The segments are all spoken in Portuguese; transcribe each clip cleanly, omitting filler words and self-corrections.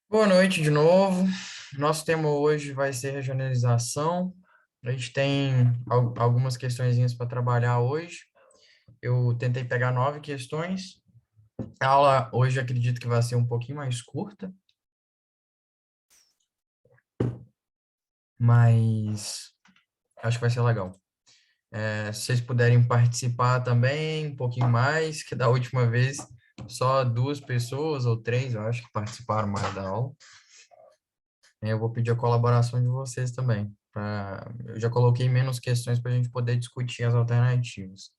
Boa noite de novo. Nosso tema hoje vai ser regionalização. A gente tem algumas questõezinhas para trabalhar hoje. Eu tentei pegar 9 questões. A aula hoje acredito que vai ser um pouquinho mais curta, mas acho que vai ser legal. Se vocês puderem participar também um pouquinho mais, que da última vez só 2 pessoas ou 3, eu acho que participaram mais da aula. Eu vou pedir a colaboração de vocês também. Eu já coloquei menos questões para a gente poder discutir as alternativas.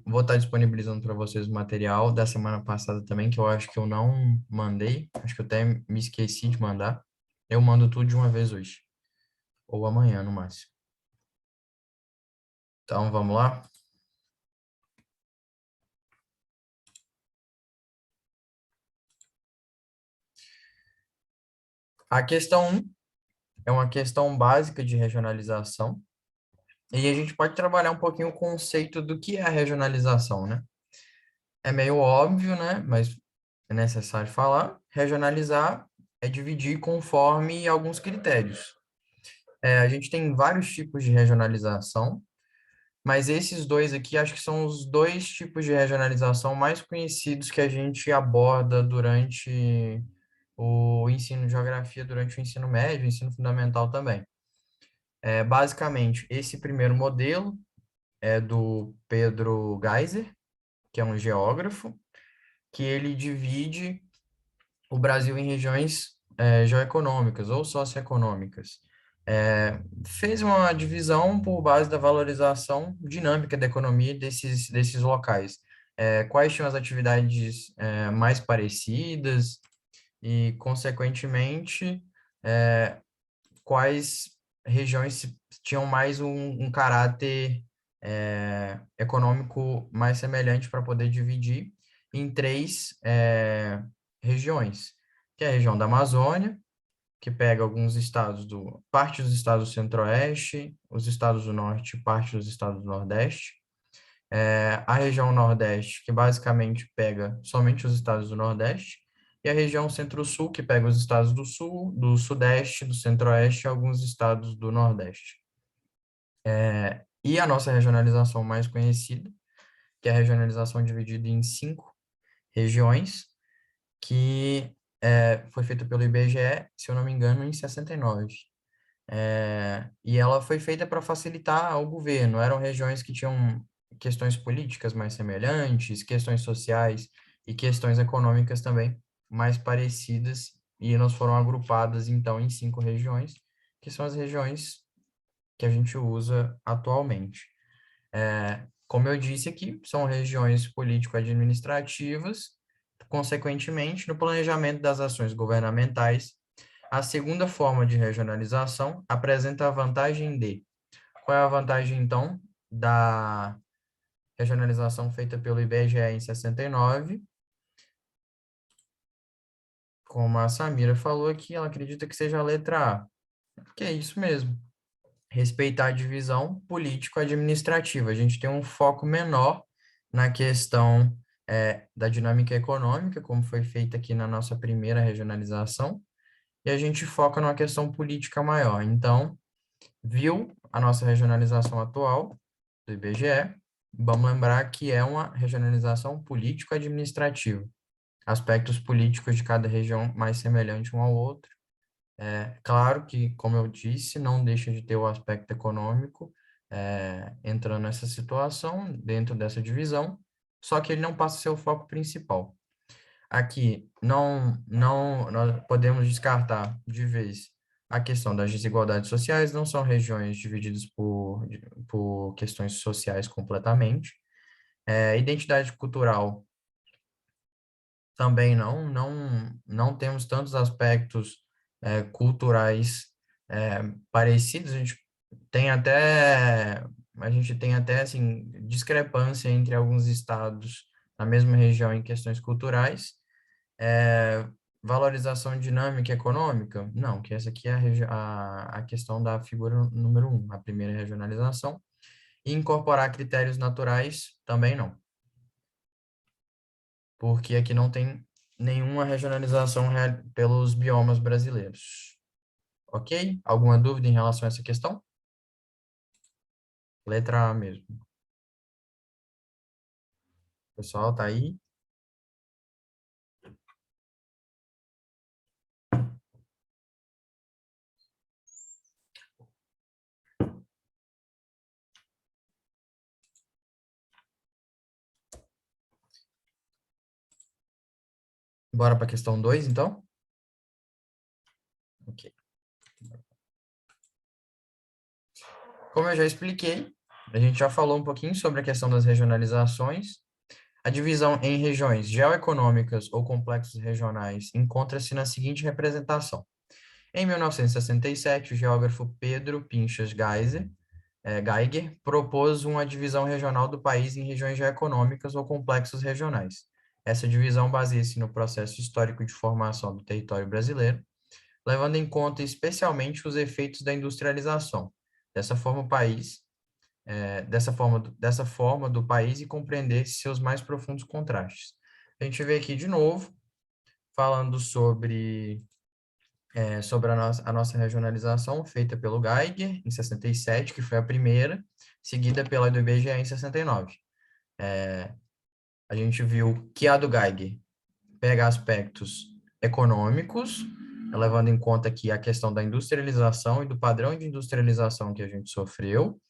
Vou estar disponibilizando para vocês o material da semana passada também, que eu acho que eu não mandei. Acho que eu até me esqueci de mandar. Eu mando tudo de uma vez hoje, ou amanhã no máximo. Então, vamos lá? A questão 1 é uma questão básica de regionalização. E a gente pode trabalhar um pouquinho o conceito do que é a regionalização, né? É meio óbvio, né? Mas é necessário falar. Regionalizar é dividir conforme alguns critérios. A gente tem vários tipos de regionalização, mas esses dois aqui acho que são os dois tipos de regionalização mais conhecidos que a gente aborda durante o ensino de geografia, durante o ensino médio, ensino fundamental também. Basicamente, esse primeiro modelo é do Pedro Geiser, que é um geógrafo, que ele divide o Brasil em regiões geoeconômicas ou socioeconômicas. Fez uma divisão por base da valorização dinâmica da economia desses locais. Quais tinham as atividades mais parecidas e, consequentemente, é, quais regiões tinham mais um caráter econômico mais semelhante para poder dividir em 3 regiões, que é a região da Amazônia, que pega alguns estados parte dos estados do Centro-Oeste, os estados do Norte e parte dos estados do Nordeste. A região Nordeste, que basicamente pega somente os estados do Nordeste, e a região Centro-Sul, que pega os estados do Sul, do Sudeste, do Centro-Oeste e alguns estados do Nordeste. E a nossa regionalização mais conhecida, que é a regionalização dividida em 5 regiões, que foi feita pelo IBGE, se eu não me engano, em 69. E ela foi feita para facilitar o governo. Eram regiões que tinham questões políticas mais semelhantes, questões sociais e questões econômicas também mais parecidas, e elas foram agrupadas, então, em 5 regiões, que são as regiões que a gente usa atualmente. Como eu disse aqui, são regiões político-administrativas, consequentemente, no planejamento das ações governamentais. A segunda forma de regionalização apresenta a vantagem de. Qual é a vantagem, então, da regionalização feita pelo IBGE em 69? Como a Samira falou aqui, ela acredita que seja a letra A. Que é isso mesmo. Respeitar a divisão político-administrativa. A gente tem um foco menor na questão da dinâmica econômica, como foi feita aqui na nossa primeira regionalização, e a gente foca numa questão política maior. Então, viu a nossa regionalização atual do IBGE, vamos lembrar que é uma regionalização político-administrativa. Aspectos políticos de cada região mais semelhante um ao outro. Claro que, como eu disse, não deixa de ter o aspecto econômico entrando nessa situação, dentro dessa divisão, só que ele não passa a ser o foco principal. Aqui, não, nós podemos descartar de vez a questão das desigualdades sociais, não são regiões divididas por questões sociais completamente. Identidade cultural também não temos tantos aspectos culturais parecidos, a gente tem até, assim, discrepância entre alguns estados na mesma região em questões culturais. Valorização dinâmica econômica? Não, que essa aqui é a questão da figura número 1, a primeira regionalização. E incorporar critérios naturais? Também não, porque aqui não tem nenhuma regionalização pelos biomas brasileiros. Ok? Alguma dúvida em relação a essa questão? Letra A mesmo. Pessoal, tá aí? Bora para a questão 2, então? Ok. Como eu já expliquei, a gente já falou um pouquinho sobre a questão das regionalizações. A divisão em regiões geoeconômicas ou complexos regionais encontra-se na seguinte representação. Em 1967, o geógrafo Pedro Pinchas Geiger propôs uma divisão regional do país em regiões geoeconômicas ou complexos regionais. Essa divisão baseia-se no processo histórico de formação do território brasileiro, levando em conta especialmente os efeitos da industrialização. Dessa forma, o país, dessa forma do país e compreender seus mais profundos contrastes. A gente vê aqui de novo, falando sobre a nossa regionalização feita pelo Geiger em 67, que foi a primeira, seguida pela do IBGE em 69. A gente viu que a do Geiger pega aspectos econômicos, levando em conta aqui a questão da industrialização e do padrão de industrialização que a gente sofreu,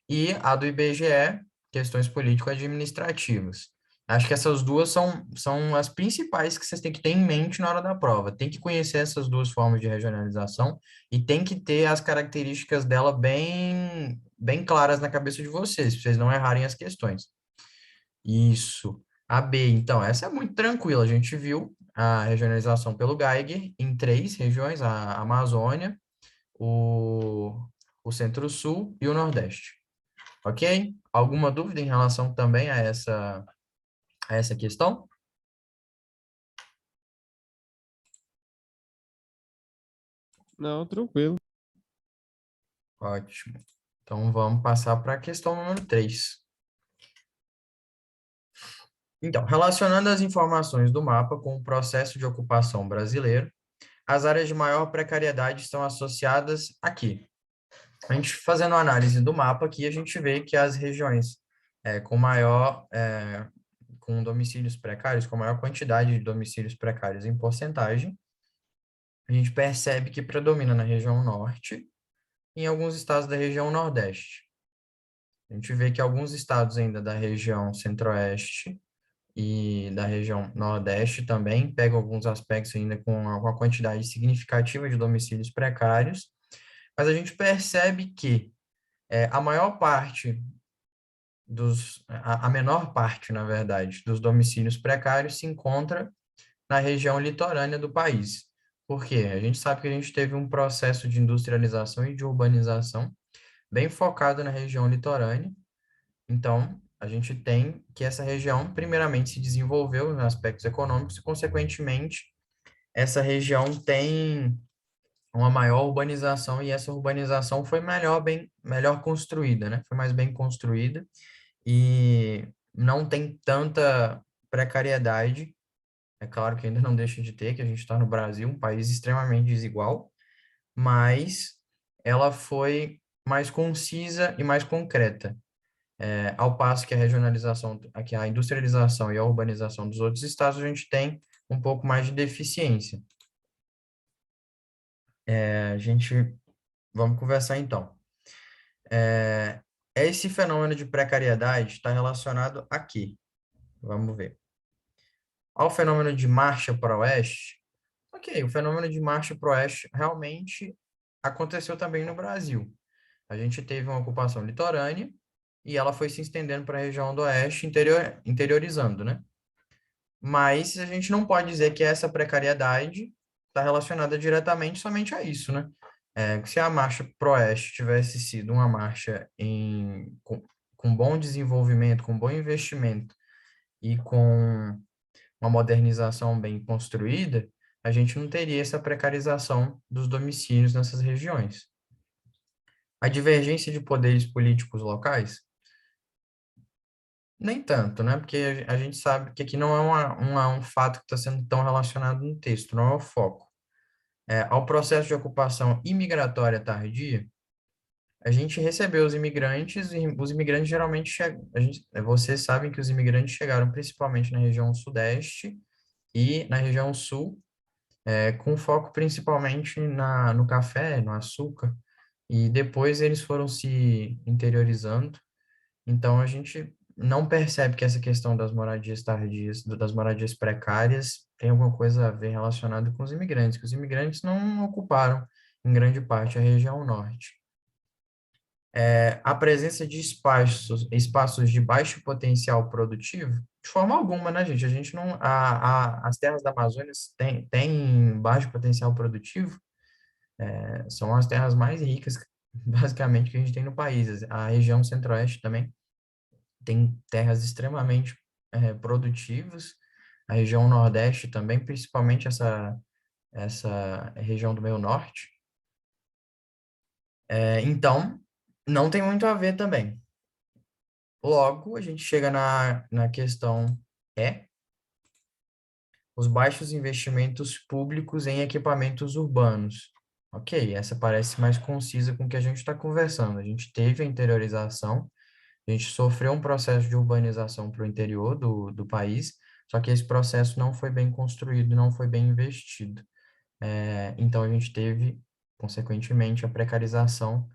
e a do IBGE, questões político-administrativas. Acho que essas duas são as principais que vocês têm que ter em mente na hora da prova. Tem que conhecer essas duas formas de regionalização e tem que ter as características dela bem claras na cabeça de vocês, para vocês não errarem as questões. Isso. A B, então, essa é muito tranquila. A gente viu a regionalização pelo Geiger em três regiões, a Amazônia, o, o Centro-Sul e o Nordeste. Ok? Alguma dúvida em relação também a essa questão? Não, tranquilo. Ótimo. Então, vamos passar para a questão número 3. Então, relacionando as informações do mapa com o processo de ocupação brasileiro, as áreas de maior precariedade estão associadas aqui. A gente fazendo a análise do mapa aqui, a gente vê que as regiões com domicílios precários, com maior quantidade de domicílios precários em porcentagem, a gente percebe que predomina na região norte e em alguns estados da região nordeste. A gente vê que alguns estados ainda da região centro-oeste e da região nordeste também pegam alguns aspectos ainda com uma quantidade significativa de domicílios precários, mas a gente percebe que a maior parte a menor parte, na verdade, dos domicílios precários se encontra na região litorânea do país. Por quê? A gente sabe que a gente teve um processo de industrialização e de urbanização bem focado na região litorânea. Então, a gente tem que essa região, primeiramente, se desenvolveu em aspectos econômicos e, consequentemente, essa região tem uma maior urbanização e essa urbanização foi melhor construída, né? Foi mais bem construída e não tem tanta precariedade. É claro que ainda não deixa de ter, que a gente está no Brasil, um país extremamente desigual, mas ela foi mais concisa e mais concreta. Ao passo que a regionalização, que a industrialização e a urbanização dos outros estados, a gente tem um pouco mais de deficiência. A gente, vamos conversar então. É, esse fenômeno de precariedade está relacionado a quê? Vamos ver. Ao fenômeno de marcha para o oeste, ok, o fenômeno de marcha para o oeste realmente aconteceu também no Brasil. A gente teve uma ocupação litorânea e ela foi se estendendo para a região do oeste, interiorizando, né? Mas a gente não pode dizer que essa precariedade está relacionada diretamente somente a isso, né? Se a marcha pro oeste tivesse sido uma marcha com bom desenvolvimento, com bom investimento e com uma modernização bem construída, a gente não teria essa precarização dos domicílios nessas regiões. A divergência de poderes políticos locais, Nem tanto, né? Porque a gente sabe que aqui não é um fato que está sendo tão relacionado no texto, não é o foco. Ao processo de ocupação imigratória tardia, a gente recebeu os imigrantes, e os imigrantes geralmente chegam. Vocês sabem que os imigrantes chegaram principalmente na região sudeste e na região sul, com foco principalmente no café, no açúcar, e depois eles foram se interiorizando. Então, a gente não percebe que essa questão das moradias tardias, das moradias precárias, tem alguma coisa a ver relacionada com os imigrantes, que os imigrantes não ocuparam, em grande parte, a região norte. A presença de espaços de baixo potencial produtivo, de forma alguma, né, gente? A gente não, as terras da Amazônia têm baixo potencial produtivo, são as terras mais ricas, basicamente, que a gente tem no país. A região centro-oeste também tem terras extremamente produtivas, a região nordeste também, principalmente essa região do meio norte. Então, não tem muito a ver também. Logo, a gente chega na questão é os baixos investimentos públicos em equipamentos urbanos. Ok, essa parece mais concisa com o que a gente está conversando. A gente teve a interiorização, a gente sofreu um processo de urbanização para o interior do país, só que esse processo não foi bem construído, não foi bem investido. Então, a gente teve, consequentemente, a precarização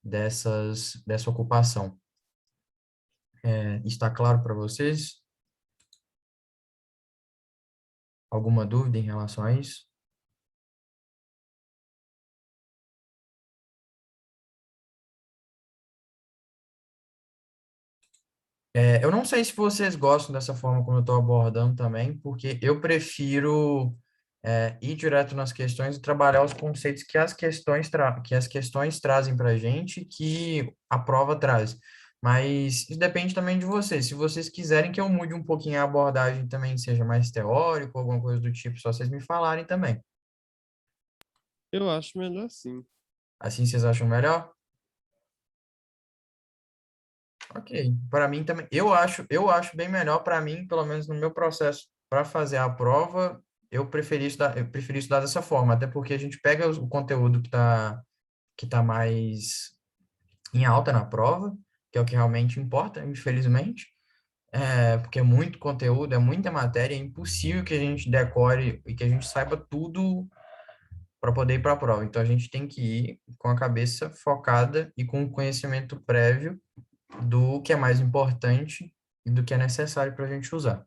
dessa ocupação. Está claro para vocês? Alguma dúvida em relação a isso? Eu não sei se vocês gostam dessa forma como eu estou abordando também, porque eu prefiro ir direto nas questões e trabalhar os conceitos que as questões trazem para a gente, que a prova traz. Mas isso depende também de vocês. Se vocês quiserem que eu mude um pouquinho a abordagem também, seja mais teórico, alguma coisa do tipo, só vocês me falarem também. Eu acho melhor sim. Assim vocês acham melhor? Ok. Para mim também, eu acho bem melhor para mim, pelo menos no meu processo para fazer a prova, eu preferi estudar dessa forma, até porque a gente pega o conteúdo que tá mais em alta na prova, que é o que realmente importa, infelizmente. Porque é muito conteúdo, é muita matéria, é impossível que a gente decore e que a gente saiba tudo para poder ir para a prova. Então a gente tem que ir com a cabeça focada e com o conhecimento prévio do que é mais importante e do que é necessário para a gente usar.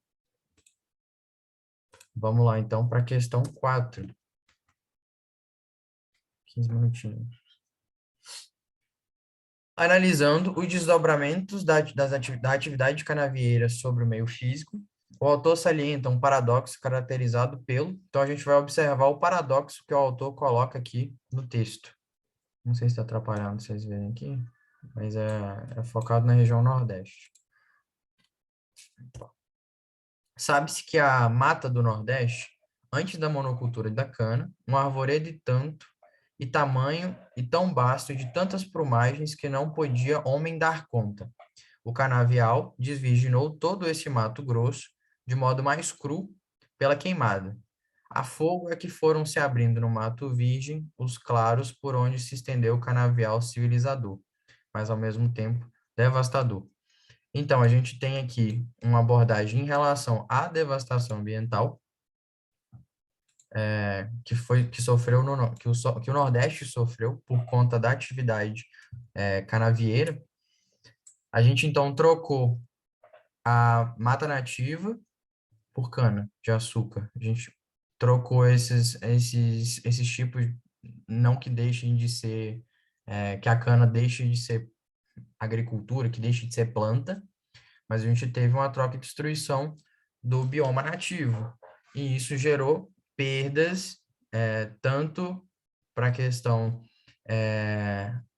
Vamos lá, então, para a questão 4. 15 minutinhos. Analisando os desdobramentos da atividade canavieira sobre o meio físico, o autor salienta um paradoxo caracterizado pelo. Então, a gente vai observar o paradoxo que o autor coloca aqui no texto. Não sei se está atrapalhando vocês verem aqui, mas é focado na região Nordeste. Sabe-se que a mata do Nordeste, antes da monocultura da cana, um arvoredo de tanto e tamanho e tão vasto e de tantas plumagens que não podia homem dar conta. O canavial desvirginou todo esse mato grosso, de modo mais cru, pela queimada. A fogo é que foram se abrindo no mato virgem os claros por onde se estendeu o canavial civilizador, mas ao mesmo tempo devastador. Então, a gente tem aqui uma abordagem em relação à devastação ambiental, que o Nordeste sofreu por conta da atividade canavieira. A gente, então, trocou a mata nativa por cana de açúcar. A gente trocou esses tipos, não que deixem de ser, que a cana deixe de ser agricultura, que deixe de ser planta, mas a gente teve uma troca e destruição do bioma nativo. E isso gerou perdas, tanto para a questão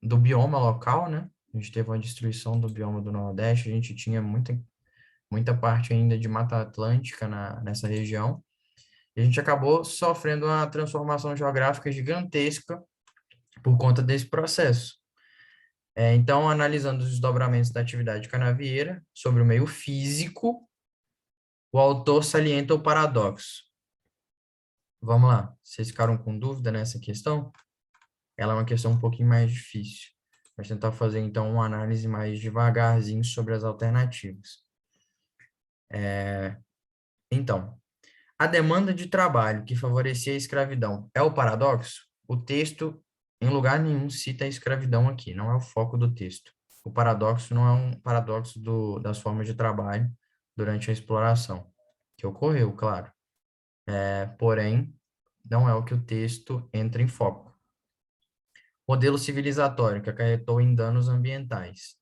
do bioma local, né? A gente teve uma destruição do bioma do Nordeste, a gente tinha muita parte ainda de Mata Atlântica nessa região, e a gente acabou sofrendo uma transformação geográfica gigantesca por conta desse processo. Então, analisando os desdobramentos da atividade canavieira sobre o meio físico, o autor salienta o paradoxo. Vamos lá, vocês ficaram com dúvida nessa questão? Ela é uma questão um pouquinho mais difícil. Vou tentar fazer, então, uma análise mais devagarzinho sobre as alternativas. Então, a demanda de trabalho que favorecia a escravidão é o paradoxo? O texto, em lugar nenhum, cita a escravidão aqui, não é o foco do texto. O paradoxo não é um paradoxo das formas de trabalho durante a exploração, que ocorreu, claro. Porém, não é o que o texto entra em foco. Modelo civilizatório que acarretou em danos ambientais.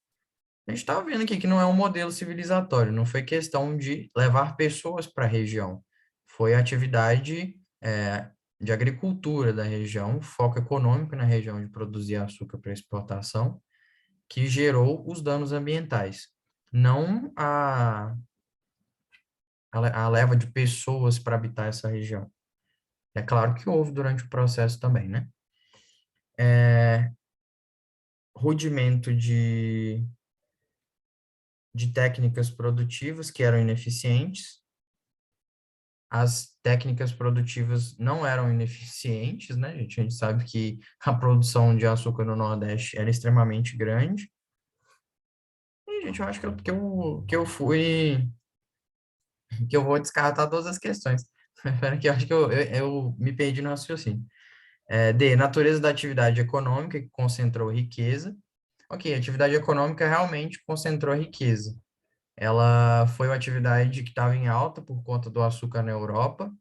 A gente está vendo aqui que não é um modelo civilizatório, não foi questão de levar pessoas para a região, foi atividade de agricultura da região, foco econômico na região de produzir açúcar para exportação, que gerou os danos ambientais, não a leva de pessoas para habitar essa região. É claro que houve durante o processo também, né? Rudimento de técnicas produtivas que eram ineficientes. As técnicas produtivas não eram ineficientes, né, gente? A gente sabe que a produção de açúcar no Nordeste era extremamente grande. E, gente, eu acho que eu vou descartar todas as questões. Espera que eu acho que eu me perdi no raciocínio. D, natureza da atividade econômica que concentrou riqueza. Ok, a atividade econômica realmente concentrou riqueza. Ela foi uma atividade que estava em alta por conta do açúcar na Europa.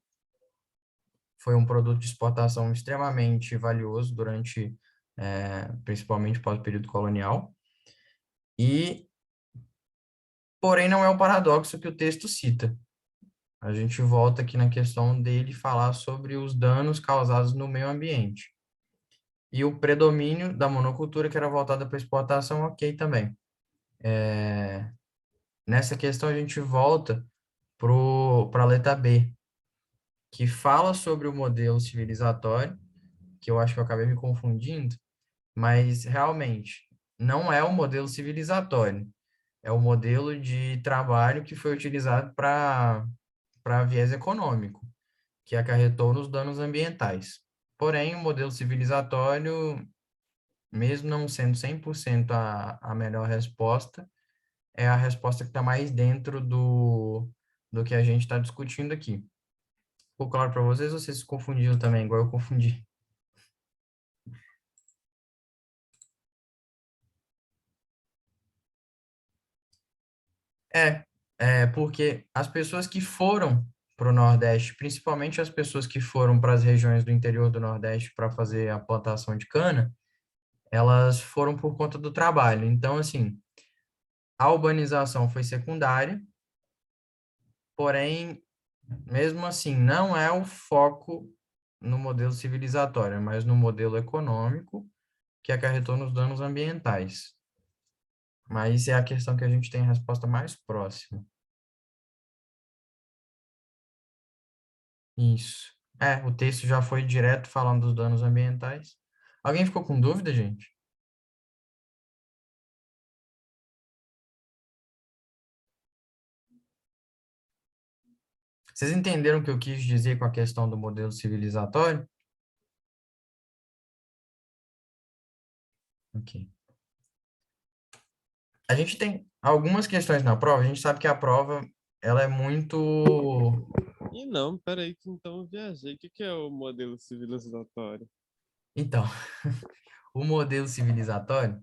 Foi um produto de exportação extremamente valioso durante, principalmente pós-período colonial. E, porém, não é o paradoxo que o texto cita. A gente volta aqui na questão dele falar sobre os danos causados no meio ambiente. E o predomínio da monocultura, que era voltada para exportação, ok também. Nessa questão, a gente volta para a letra B, que fala sobre o modelo civilizatório, que eu acho que eu acabei me confundindo, mas realmente não é o modelo civilizatório, é o modelo de trabalho que foi utilizado para viés econômico, que acarretou nos danos ambientais. Porém, o modelo civilizatório, mesmo não sendo 100% a melhor resposta, é a resposta que está mais dentro do que a gente está discutindo aqui. Ficou claro para vocês ou vocês se confundiram também, igual eu confundi? É, porque as pessoas que foram para o Nordeste, principalmente as pessoas que foram para as regiões do interior do Nordeste para fazer a plantação de cana, elas foram por conta do trabalho. Então, assim, a urbanização foi secundária, porém, mesmo assim, não é o foco no modelo civilizatório, mas no modelo econômico que acarretou nos danos ambientais. Mas é a questão que a gente tem a resposta mais próxima. Isso. O texto já foi direto falando dos danos ambientais. Alguém ficou com dúvida, gente? Vocês entenderam o que eu quis dizer com a questão do modelo civilizatório? Ok. A gente tem algumas questões na prova, a gente sabe que a prova, ela é muito... E não, peraí, que então eu viajei. O que que é o modelo civilizatório? Então, o modelo civilizatório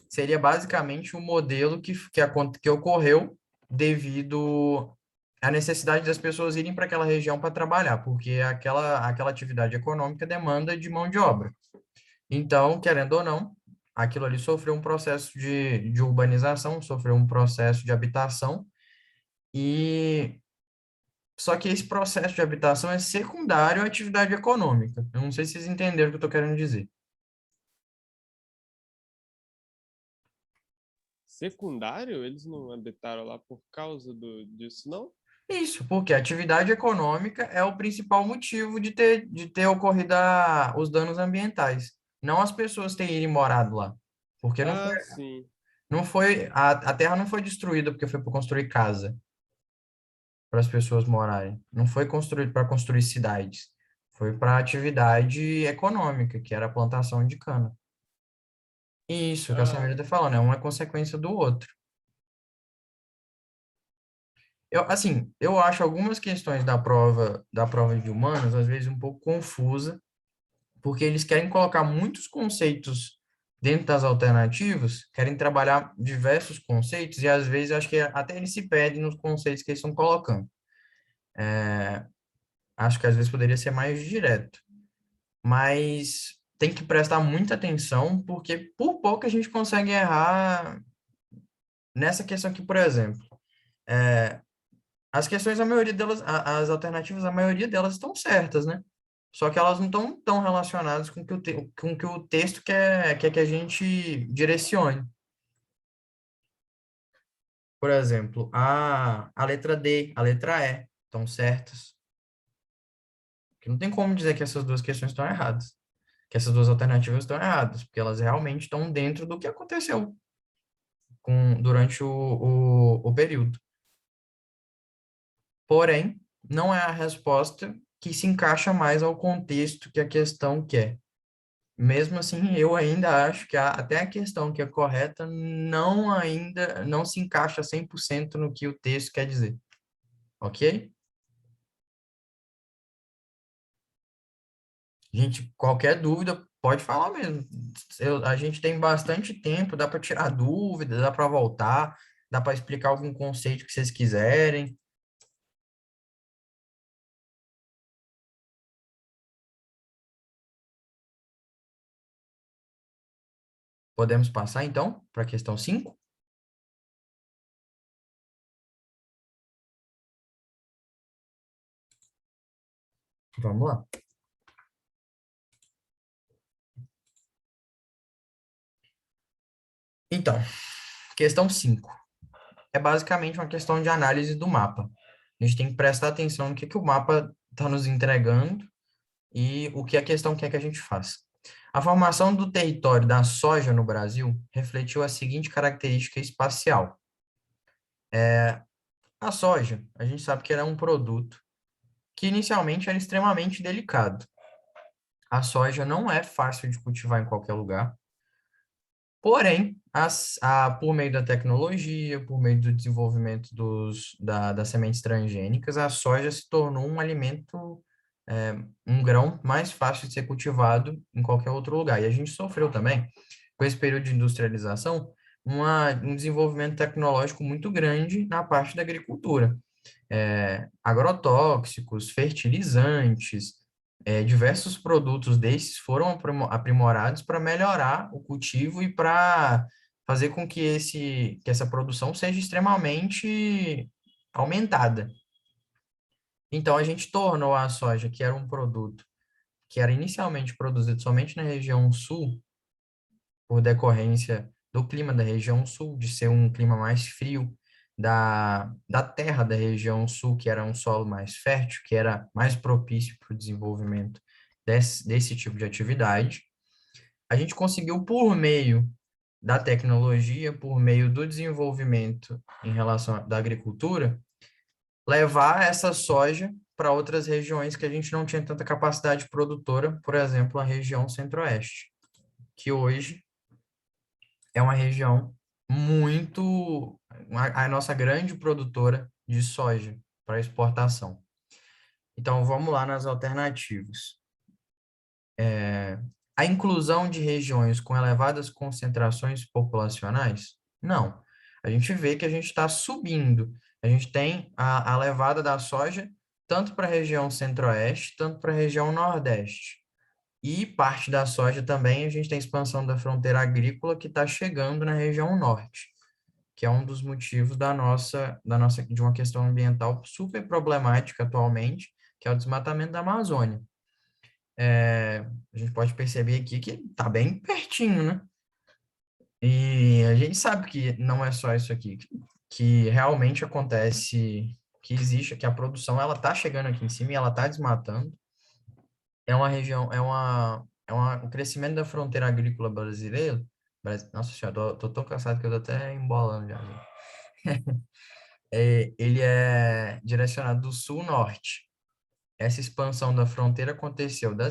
seria basicamente um modelo que ocorreu devido à necessidade das pessoas irem para aquela região para trabalhar, porque aquela atividade econômica demanda de mão de obra. Então, querendo ou não, aquilo ali sofreu um processo de urbanização, sofreu um processo de habitação, e só que esse processo de habitação é secundário à atividade econômica. Eu não sei se vocês entenderam o que eu estou querendo dizer. Secundário? Eles não habitaram lá por causa disso, não? Isso, porque a atividade econômica é o principal motivo de ter ocorrido os danos ambientais, não as pessoas terem morado lá. Porque Ah, sim. a terra não foi destruída porque foi para construir casa, para as pessoas morarem. Não foi construído para construir cidades. Foi para atividade econômica, que era a plantação de cana. Isso, que a Ah, Samira está falando, é uma consequência do outro. Eu acho algumas questões da prova de humanos, às vezes, um pouco confusa, porque eles querem colocar muitos conceitos dentro das alternativas, querem trabalhar diversos conceitos, e às vezes acho que até eles se perdem nos conceitos que eles estão colocando. Acho que às vezes poderia ser mais direto, mas tem que prestar muita atenção, porque por pouco a gente consegue errar nessa questão aqui, por exemplo. É, as questões, a maioria delas, as alternativas, a maioria delas estão certas, né? Só que elas não estão tão relacionadas com com o que o texto quer que a gente direcione. Por exemplo, a letra D, a letra E estão certas. Que não tem como dizer que essas duas questões estão erradas, que essas duas alternativas estão erradas, porque elas realmente estão dentro do que aconteceu durante o período. Porém, não é a resposta que se encaixa mais ao contexto que a questão quer. Mesmo assim, eu ainda acho que até a questão que é correta não se encaixa 100% no que o texto quer dizer, ok? Gente, qualquer dúvida, pode falar mesmo. A gente tem bastante tempo, dá para tirar dúvida, dá para voltar, dá para explicar algum conceito que vocês quiserem. Podemos passar, então, para a questão 5. Vamos lá. Então, questão 5 é basicamente uma questão de análise do mapa. A gente tem que prestar atenção no que o mapa está nos entregando e o que a questão quer que a gente faça. A formação do território da soja no Brasil refletiu a seguinte característica espacial. A soja, a gente sabe que ela é um produto que inicialmente era extremamente delicado. A soja não é fácil de cultivar em qualquer lugar, porém, por meio da tecnologia, por meio do desenvolvimento das sementes transgênicas, a soja se tornou um alimento, um grão mais fácil de ser cultivado em qualquer outro lugar. E a gente sofreu também, com esse período de industrialização, um desenvolvimento tecnológico muito grande na parte da agricultura. Agrotóxicos, fertilizantes, diversos produtos desses foram aprimorados para melhorar o cultivo e para fazer com que que essa produção seja extremamente aumentada. Então, a gente tornou a soja, que era um produto que era inicialmente produzido somente na região sul, por decorrência do clima da região sul, de ser um clima mais frio, da terra da região sul, que era um solo mais fértil, que era mais propício para o desenvolvimento desse tipo de atividade. A gente conseguiu, por meio da tecnologia, por meio do desenvolvimento em relação da agricultura, levar essa soja para outras regiões que a gente não tinha tanta capacidade produtora, por exemplo, a região centro-oeste, que hoje é uma região a nossa grande produtora de soja para exportação. Então, vamos lá nas alternativas. A inclusão de regiões com elevadas concentrações populacionais? Não. A gente vê que a gente está subindo. A gente tem a levada da soja tanto para a região centro-oeste, tanto para a região nordeste. E parte da soja também, a gente tem expansão da fronteira agrícola que está chegando na região norte, que é um dos motivos de uma questão ambiental super problemática atualmente, que é o desmatamento da Amazônia. A gente pode perceber aqui que está bem pertinho, né? E a gente sabe que não é só isso aqui, que realmente acontece, que existe, que a produção ela está chegando aqui em cima e ela está desmatando. É uma região, o crescimento da fronteira agrícola brasileira Nossa senhora, tô tão cansado que eu tô até embolando já, gente. Ele é direcionado do sul-norte. Essa expansão da fronteira aconteceu da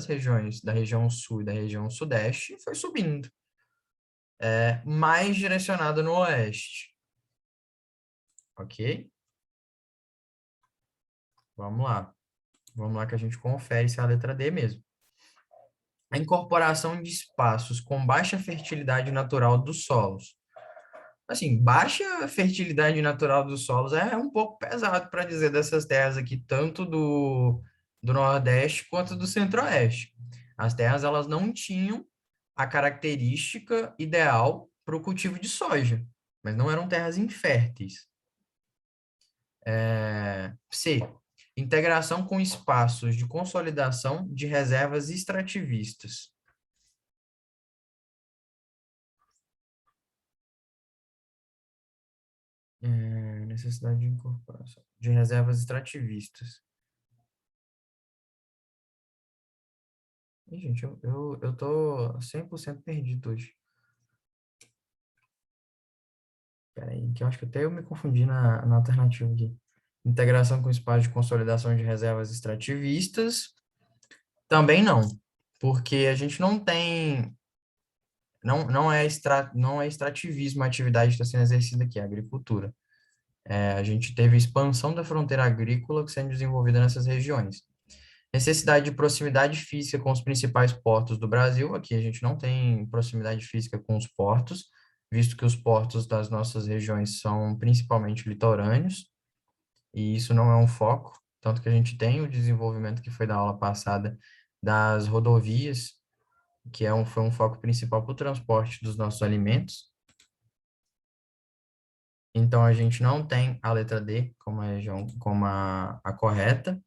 região sul e da região sudeste e foi subindo, mais direcionado no oeste, ok? Vamos lá. Vamos lá que a gente confere se é a letra D mesmo. A incorporação de espaços com baixa fertilidade natural dos solos. Assim, baixa fertilidade natural dos solos é um pouco pesado para dizer dessas terras aqui, tanto do Nordeste quanto do Centro-Oeste. As terras, elas não tinham a característica ideal para o cultivo de soja, mas não eram terras inférteis. C. Integração com espaços de consolidação de reservas extrativistas. Necessidade de incorporação de reservas extrativistas. Ih, gente, eu tô 100% perdido hoje. Peraí, que eu acho que até eu me confundi na alternativa aqui. Integração com espaço de consolidação de reservas extrativistas. Também não, porque a gente não tem, não é extrativismo a atividade que está sendo exercida aqui, é agricultura. A gente teve expansão da fronteira agrícola sendo desenvolvida nessas regiões. Necessidade de proximidade física com os principais portos do Brasil. Aqui a gente não tem proximidade física com os portos, visto que os portos das nossas regiões são principalmente litorâneos, e isso não é um foco, tanto que a gente tem o desenvolvimento que foi da aula passada das rodovias, que foi um foco principal para o transporte dos nossos alimentos. Então, a gente não tem a letra D como a, região, como a correta.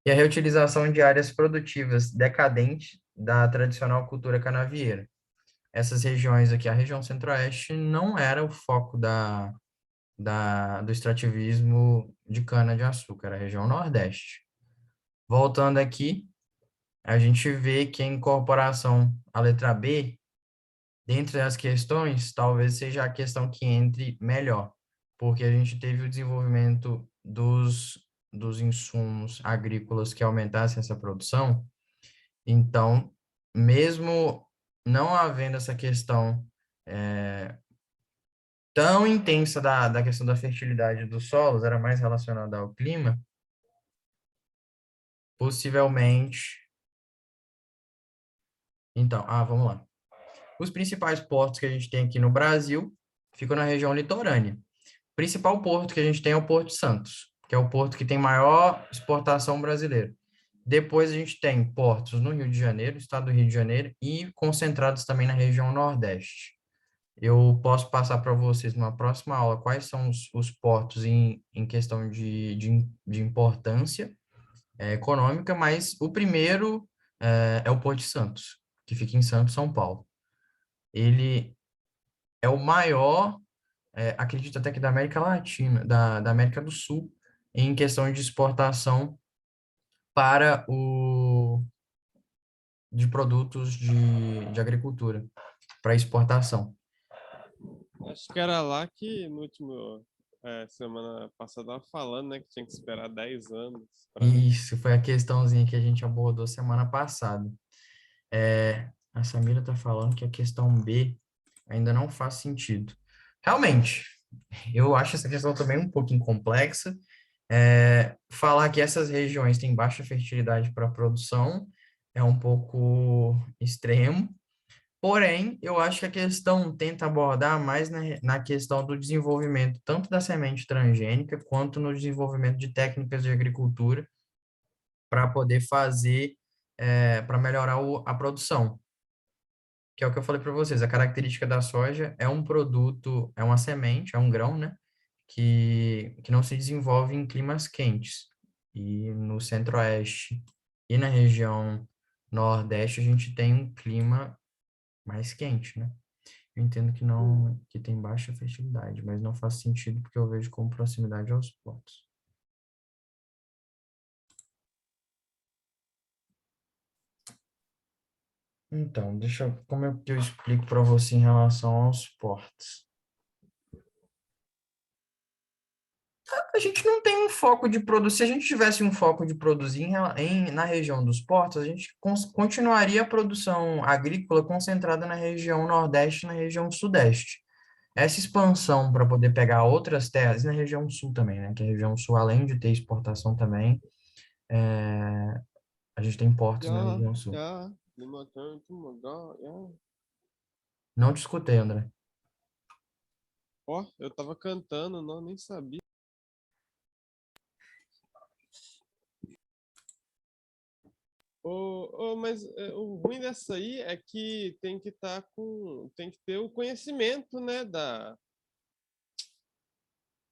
E a reutilização de áreas produtivas decadentes da tradicional cultura canavieira. Essas regiões aqui, a região centro-oeste, não era o foco do extrativismo de cana-de-açúcar, era a região nordeste. Voltando aqui, a gente vê que a incorporação, a letra B, dentre as questões, talvez seja a questão que entre melhor, porque a gente teve o desenvolvimento dos insumos agrícolas que aumentassem essa produção. Então, mesmo não havendo essa questão tão intensa da questão da fertilidade dos solos, era mais relacionada ao clima, possivelmente. Então, vamos lá. Os principais portos que a gente tem aqui no Brasil ficam na região litorânea. O principal porto que a gente tem é o Porto Santos, que é o porto que tem maior exportação brasileira. Depois a gente tem portos no Rio de Janeiro, estado do Rio de Janeiro, e concentrados também na região Nordeste. Eu posso passar para vocês numa próxima aula quais são os portos em questão de importância econômica, mas o primeiro é o Porto de Santos, que fica em Santos, São Paulo. Ele é o maior, acredito até que da América Latina, da América do Sul, em questão de exportação para de produtos de agricultura, para exportação. Acho que era lá que no último semana passada tava falando, né, que tinha que esperar 10 anos para. Isso foi a questãozinha que a gente abordou semana passada. A Samira está falando que a questão B ainda não faz sentido. Realmente, eu acho essa questão também um pouquinho complexa. Falar que essas regiões têm baixa fertilidade para a produção é um pouco extremo, porém, eu acho que a questão tenta abordar mais na questão do desenvolvimento tanto da semente transgênica quanto no desenvolvimento de técnicas de agricultura para poder fazer, para melhorar a produção, que é o que eu falei para vocês. A característica da soja é um produto, é uma semente, é um grão, né? Que não se desenvolve em climas quentes. E no centro-oeste e na região nordeste a gente tem um clima mais quente, né? Eu entendo que não, que tem baixa fertilidade, mas não faz sentido porque eu vejo como proximidade aos portos. Então, como é que eu explico para você em relação aos portos? A gente não tem um foco de produzir. Se a gente tivesse um foco de produzir na região dos portos, a gente continuaria a produção agrícola concentrada na região Nordeste e na região Sudeste. Essa expansão para poder pegar outras terras, e na região Sul também, né? Que a região Sul, além de ter exportação também, a gente tem portos na Já, região Sul. já, dematando, já. Não te escutei, André. Ó, eu tava cantando, não, nem sabia. Mas o ruim dessa aí é que tem que estar tem que ter o conhecimento, né, se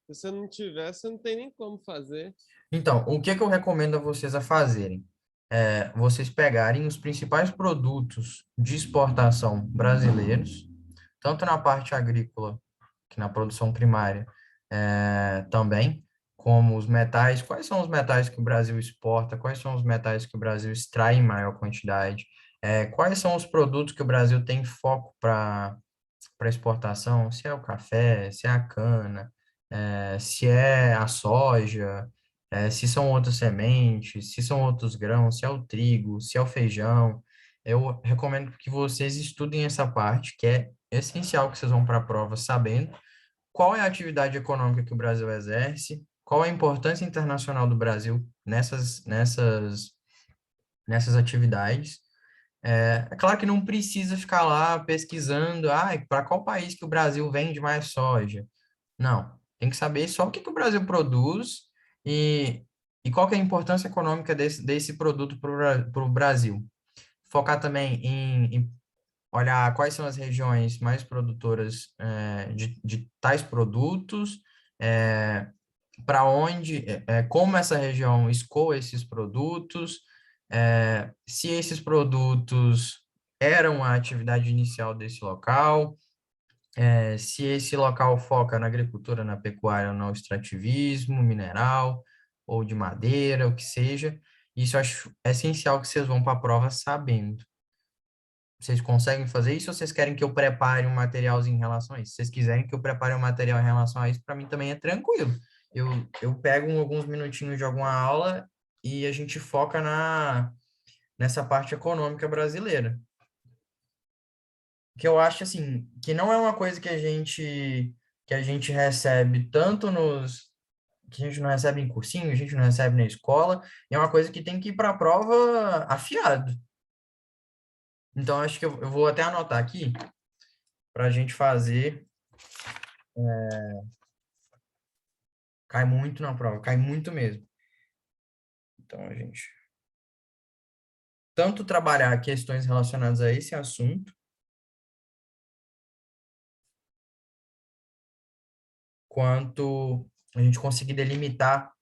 você não tiver, você não tem nem como fazer. Então, o que que eu recomendo a vocês a fazerem? É vocês pegarem os principais produtos de exportação brasileiros, tanto na parte agrícola, que na produção primária, também, como os metais. Quais são os metais que o Brasil exporta? Quais são os metais que o Brasil extrai em maior quantidade? Quais são os produtos que o Brasil tem foco para exportação? Se é o café, se é a cana, se é a soja, se são outras sementes, se são outros grãos, se é o trigo, se é o feijão. Eu recomendo que vocês estudem essa parte, que é essencial que vocês vão para a prova sabendo qual é a atividade econômica que o Brasil exerce, qual a importância internacional do Brasil nessas atividades. É claro que não precisa ficar lá pesquisando, para qual país que o Brasil vende mais soja. Não, tem que saber só o que que o Brasil produz e, e qual que é a importância econômica desse produto para o Brasil. Focar também em olhar quais são as regiões mais produtoras de tais produtos, para onde, como essa região escoa esses produtos, se esses produtos eram a atividade inicial desse local, se esse local foca na agricultura, na pecuária ou no extrativismo mineral ou de madeira, o que seja. Isso eu acho essencial que vocês vão para a prova sabendo. Vocês conseguem fazer isso ou vocês querem que eu prepare um materialzinho em relação a isso? Se vocês quiserem que eu prepare um material em relação a isso, para mim também é tranquilo. Eu, eu pego alguns minutinhos de alguma aula e a gente foca nessa parte econômica brasileira. Que eu acho, assim, que não é uma coisa que a gente recebe tanto que a gente não recebe em cursinho, a gente não recebe na escola, e é uma coisa que tem que ir para a prova afiado. Então, acho que eu vou até anotar aqui para a gente fazer. Cai muito na prova, cai muito mesmo. Então, a gente tanto trabalhar questões relacionadas a esse assunto, quanto a gente conseguir delimitar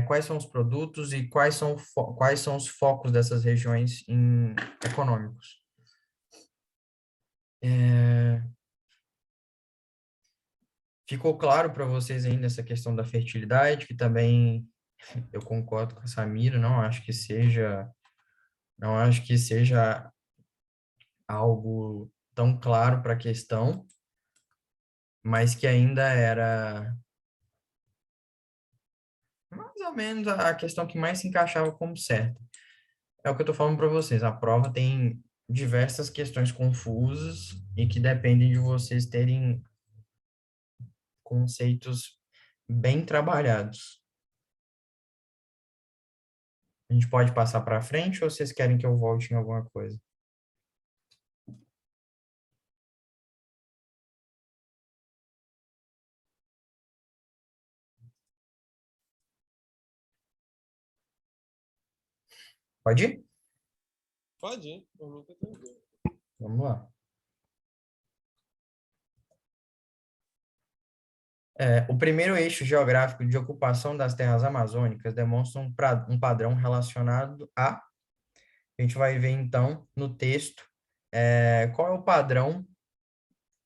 quais são os produtos e quais são os focos dessas regiões econômicos. É, ficou claro para vocês ainda essa questão da fertilidade, que também eu concordo com a Samira, não acho que seja algo tão claro para a questão, mas que ainda era mais ou menos a questão que mais se encaixava como certa. É o que eu estou falando para vocês. A prova tem diversas questões confusas e que dependem de vocês terem conceitos bem trabalhados. A gente pode passar para frente ou vocês querem que eu volte em alguma coisa? Pode ir? Pode ir, por mim tá tranquilo. Vamos lá. O primeiro eixo geográfico de ocupação das terras amazônicas demonstra um padrão relacionado a gente vai ver então no texto, qual é o padrão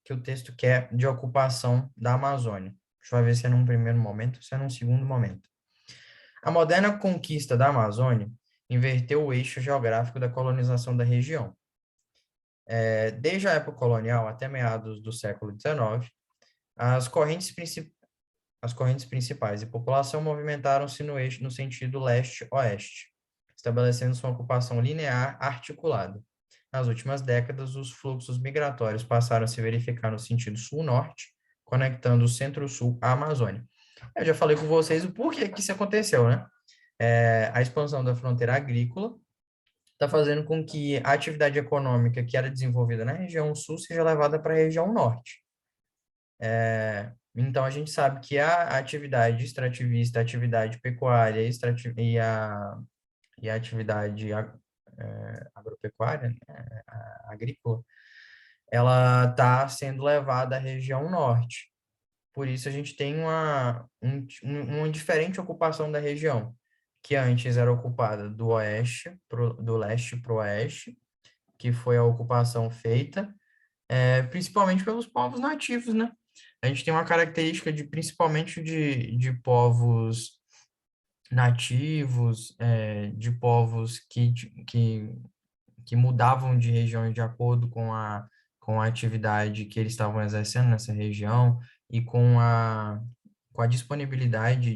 que o texto quer de ocupação da Amazônia. A gente vai ver se é num primeiro momento ou se é num segundo momento. A moderna conquista da Amazônia inverteu o eixo geográfico da colonização da região. Desde a época colonial até meados do século XIX, as correntes, as correntes principais de população movimentaram-se no eixo no sentido leste-oeste, estabelecendo sua ocupação linear articulada. Nas últimas décadas, os fluxos migratórios passaram a se verificar no sentido sul-norte, conectando o centro-sul à Amazônia. Eu já falei com vocês o porquê que isso aconteceu, né? A expansão da fronteira agrícola está fazendo com que a atividade econômica que era desenvolvida na região sul seja levada para a região norte. Então, a gente sabe que a atividade extrativista, a atividade pecuária e a atividade agropecuária, né, agrícola, ela está sendo levada à região norte. Por isso, a gente tem uma diferente ocupação da região, que antes era ocupada do leste para o oeste, que foi a ocupação feita, principalmente pelos povos nativos, né? A gente tem uma característica principalmente de povos nativos, de povos que mudavam de região de acordo com a atividade que eles estavam exercendo nessa região e com a disponibilidade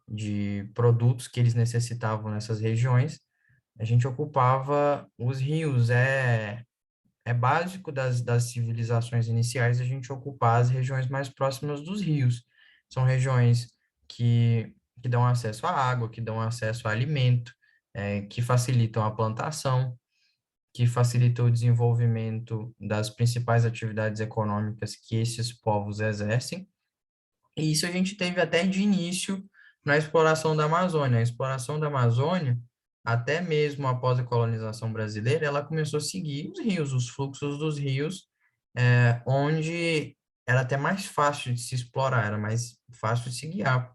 de produtos que eles necessitavam nessas regiões, a gente ocupava os rios. É básico das civilizações iniciais a gente ocupar as regiões mais próximas dos rios. São regiões que dão acesso à água, que dão acesso a alimento, que facilitam a plantação, que facilitam o desenvolvimento das principais atividades econômicas que esses povos exercem. E isso a gente teve até de início na exploração da Amazônia. A exploração da Amazônia, até mesmo após a colonização brasileira, ela começou a seguir os rios, os fluxos dos rios, onde era até mais fácil de se explorar, era mais fácil de se guiar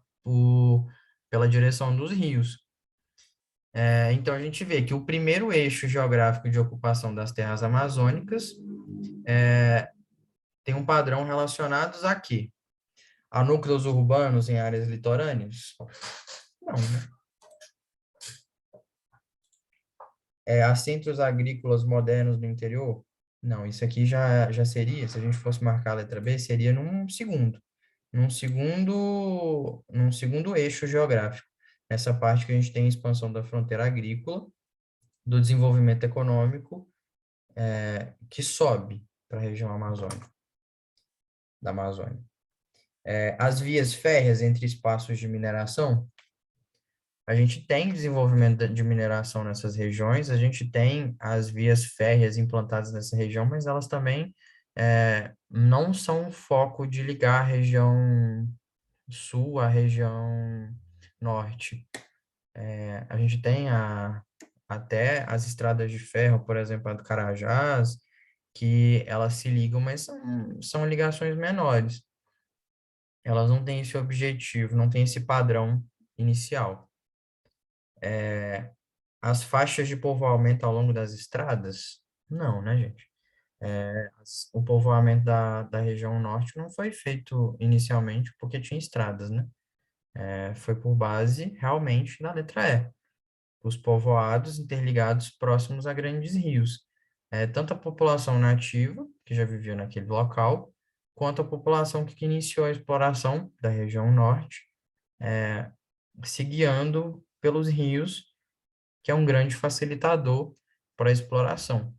pela direção dos rios. Então, a gente vê que o primeiro eixo geográfico de ocupação das terras amazônicas tem um padrão relacionados a quê? A núcleos urbanos em áreas litorâneas? Não, né? A centros agrícolas modernos no interior? Não, isso aqui já seria, se a gente fosse marcar a letra B, seria num segundo eixo geográfico. Essa parte que a gente tem a expansão da fronteira agrícola, do desenvolvimento econômico, que sobe para a região da Amazônia. As vias férreas entre espaços de mineração, a gente tem desenvolvimento de mineração nessas regiões, a gente tem as vias férreas implantadas nessa região, mas elas também não são o foco de ligar a região sul à região norte. A gente tem até as estradas de ferro, por exemplo, a do Carajás, que elas se ligam, mas são ligações menores. Elas não têm esse objetivo, não têm esse padrão inicial. As faixas de povoamento ao longo das estradas? Não, né, gente? O povoamento da região norte não foi feito inicialmente porque tinha estradas, né? Foi por base realmente da letra E. Os povoados interligados próximos a grandes rios. Tanto a população nativa, que já vivia naquele local, quanto a população que iniciou a exploração da região norte, se guiando pelos rios, que é um grande facilitador para a exploração.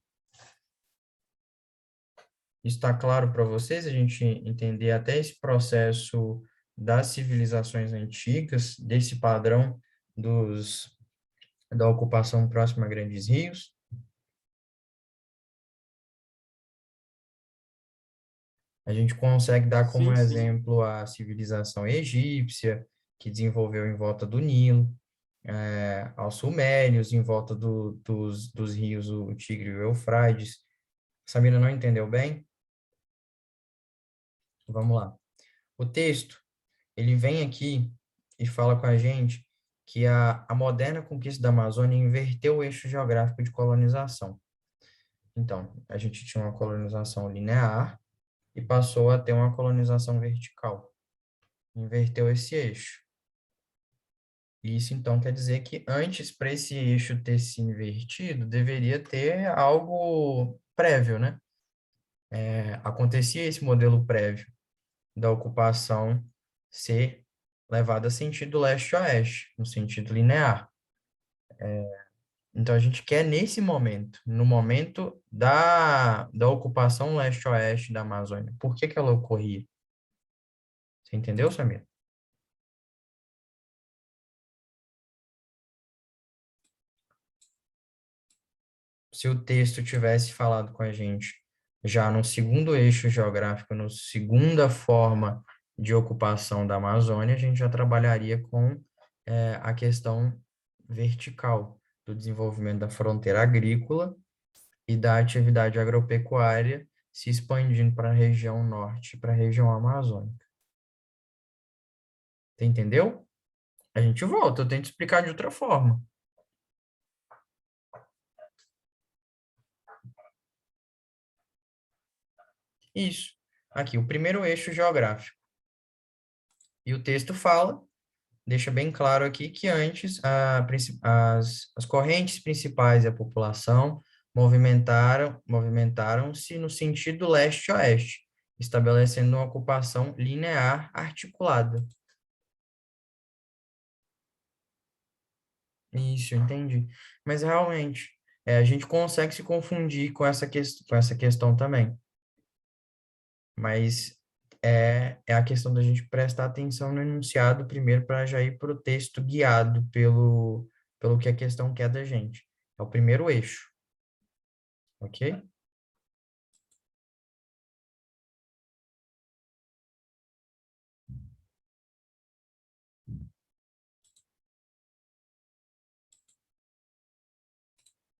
Está claro para vocês a gente entender até esse processo das civilizações antigas, desse padrão da ocupação próxima a grandes rios? A gente consegue dar como Sim, sim. exemplo a civilização egípcia, que desenvolveu em volta do Nilo, aos sumérios, em volta dos rios, o Tigre e o Eufrates. Samira não entendeu bem? Vamos lá. O texto, ele vem aqui e fala com a gente que a moderna conquista da Amazônia inverteu o eixo geográfico de colonização. Então, a gente tinha uma colonização linear e passou a ter uma colonização vertical. Inverteu esse eixo. Isso, então, quer dizer que antes, para esse eixo ter se invertido, deveria ter algo prévio, né? Acontecia esse modelo prévio da ocupação ser levada a sentido leste-oeste, no sentido linear. Então, a gente quer nesse momento, no momento da ocupação leste-oeste da Amazônia. Por que que ela ocorria? Você entendeu, Samir? Se o texto tivesse falado com a gente já no segundo eixo geográfico, no segunda forma de ocupação da Amazônia, a gente já trabalharia com a questão vertical do desenvolvimento da fronteira agrícola e da atividade agropecuária se expandindo para a região norte, para a região amazônica. Você entendeu? A gente volta, eu tento explicar de outra forma. Isso. Aqui, o primeiro eixo geográfico. E o texto fala, deixa bem claro aqui que antes as correntes principais da população movimentaram-se no sentido leste-oeste, estabelecendo uma ocupação linear articulada. Isso, entendi. Mas realmente, a gente consegue se confundir com com essa questão também. Mas é a questão da gente prestar atenção no enunciado primeiro para já ir para o texto guiado pelo que a questão quer da gente. É o primeiro eixo, ok?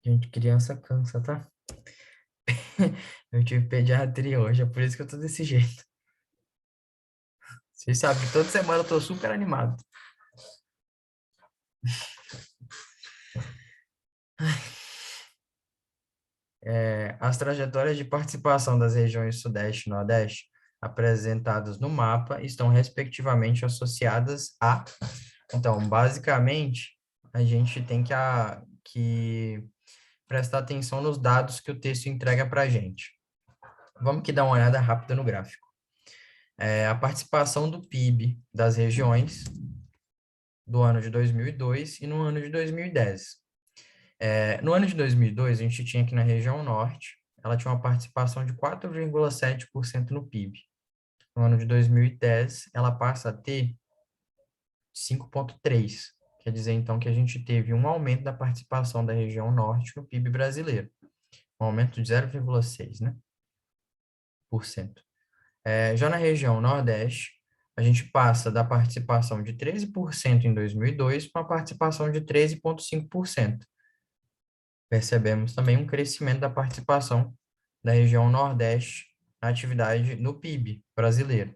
Gente, criança cansa, tá? Eu tive pediatria hoje, é por isso que eu tô desse jeito. Vocês sabem que toda semana eu tô super animado. As trajetórias de participação das regiões Sudeste e Nordeste apresentadas no mapa estão respectivamente associadas a... Então, basicamente, a gente tem que prestar atenção nos dados que o texto entrega para a gente. Vamos que dar uma olhada rápida no gráfico. A participação do PIB das regiões do ano de 2002 e no ano de 2010. No ano de 2002, a gente tinha aqui na região norte, ela tinha uma participação de 4,7% no PIB. No ano de 2010, ela passa a ter 5,3%. Quer dizer, então, que a gente teve um aumento da participação da região norte no PIB brasileiro. Um aumento de 0,6%, né? Por cento. Já na região nordeste, a gente passa da participação de 13% em 2002 para uma participação de 13,5%. Percebemos também um crescimento da participação da região Nordeste na atividade no PIB brasileiro.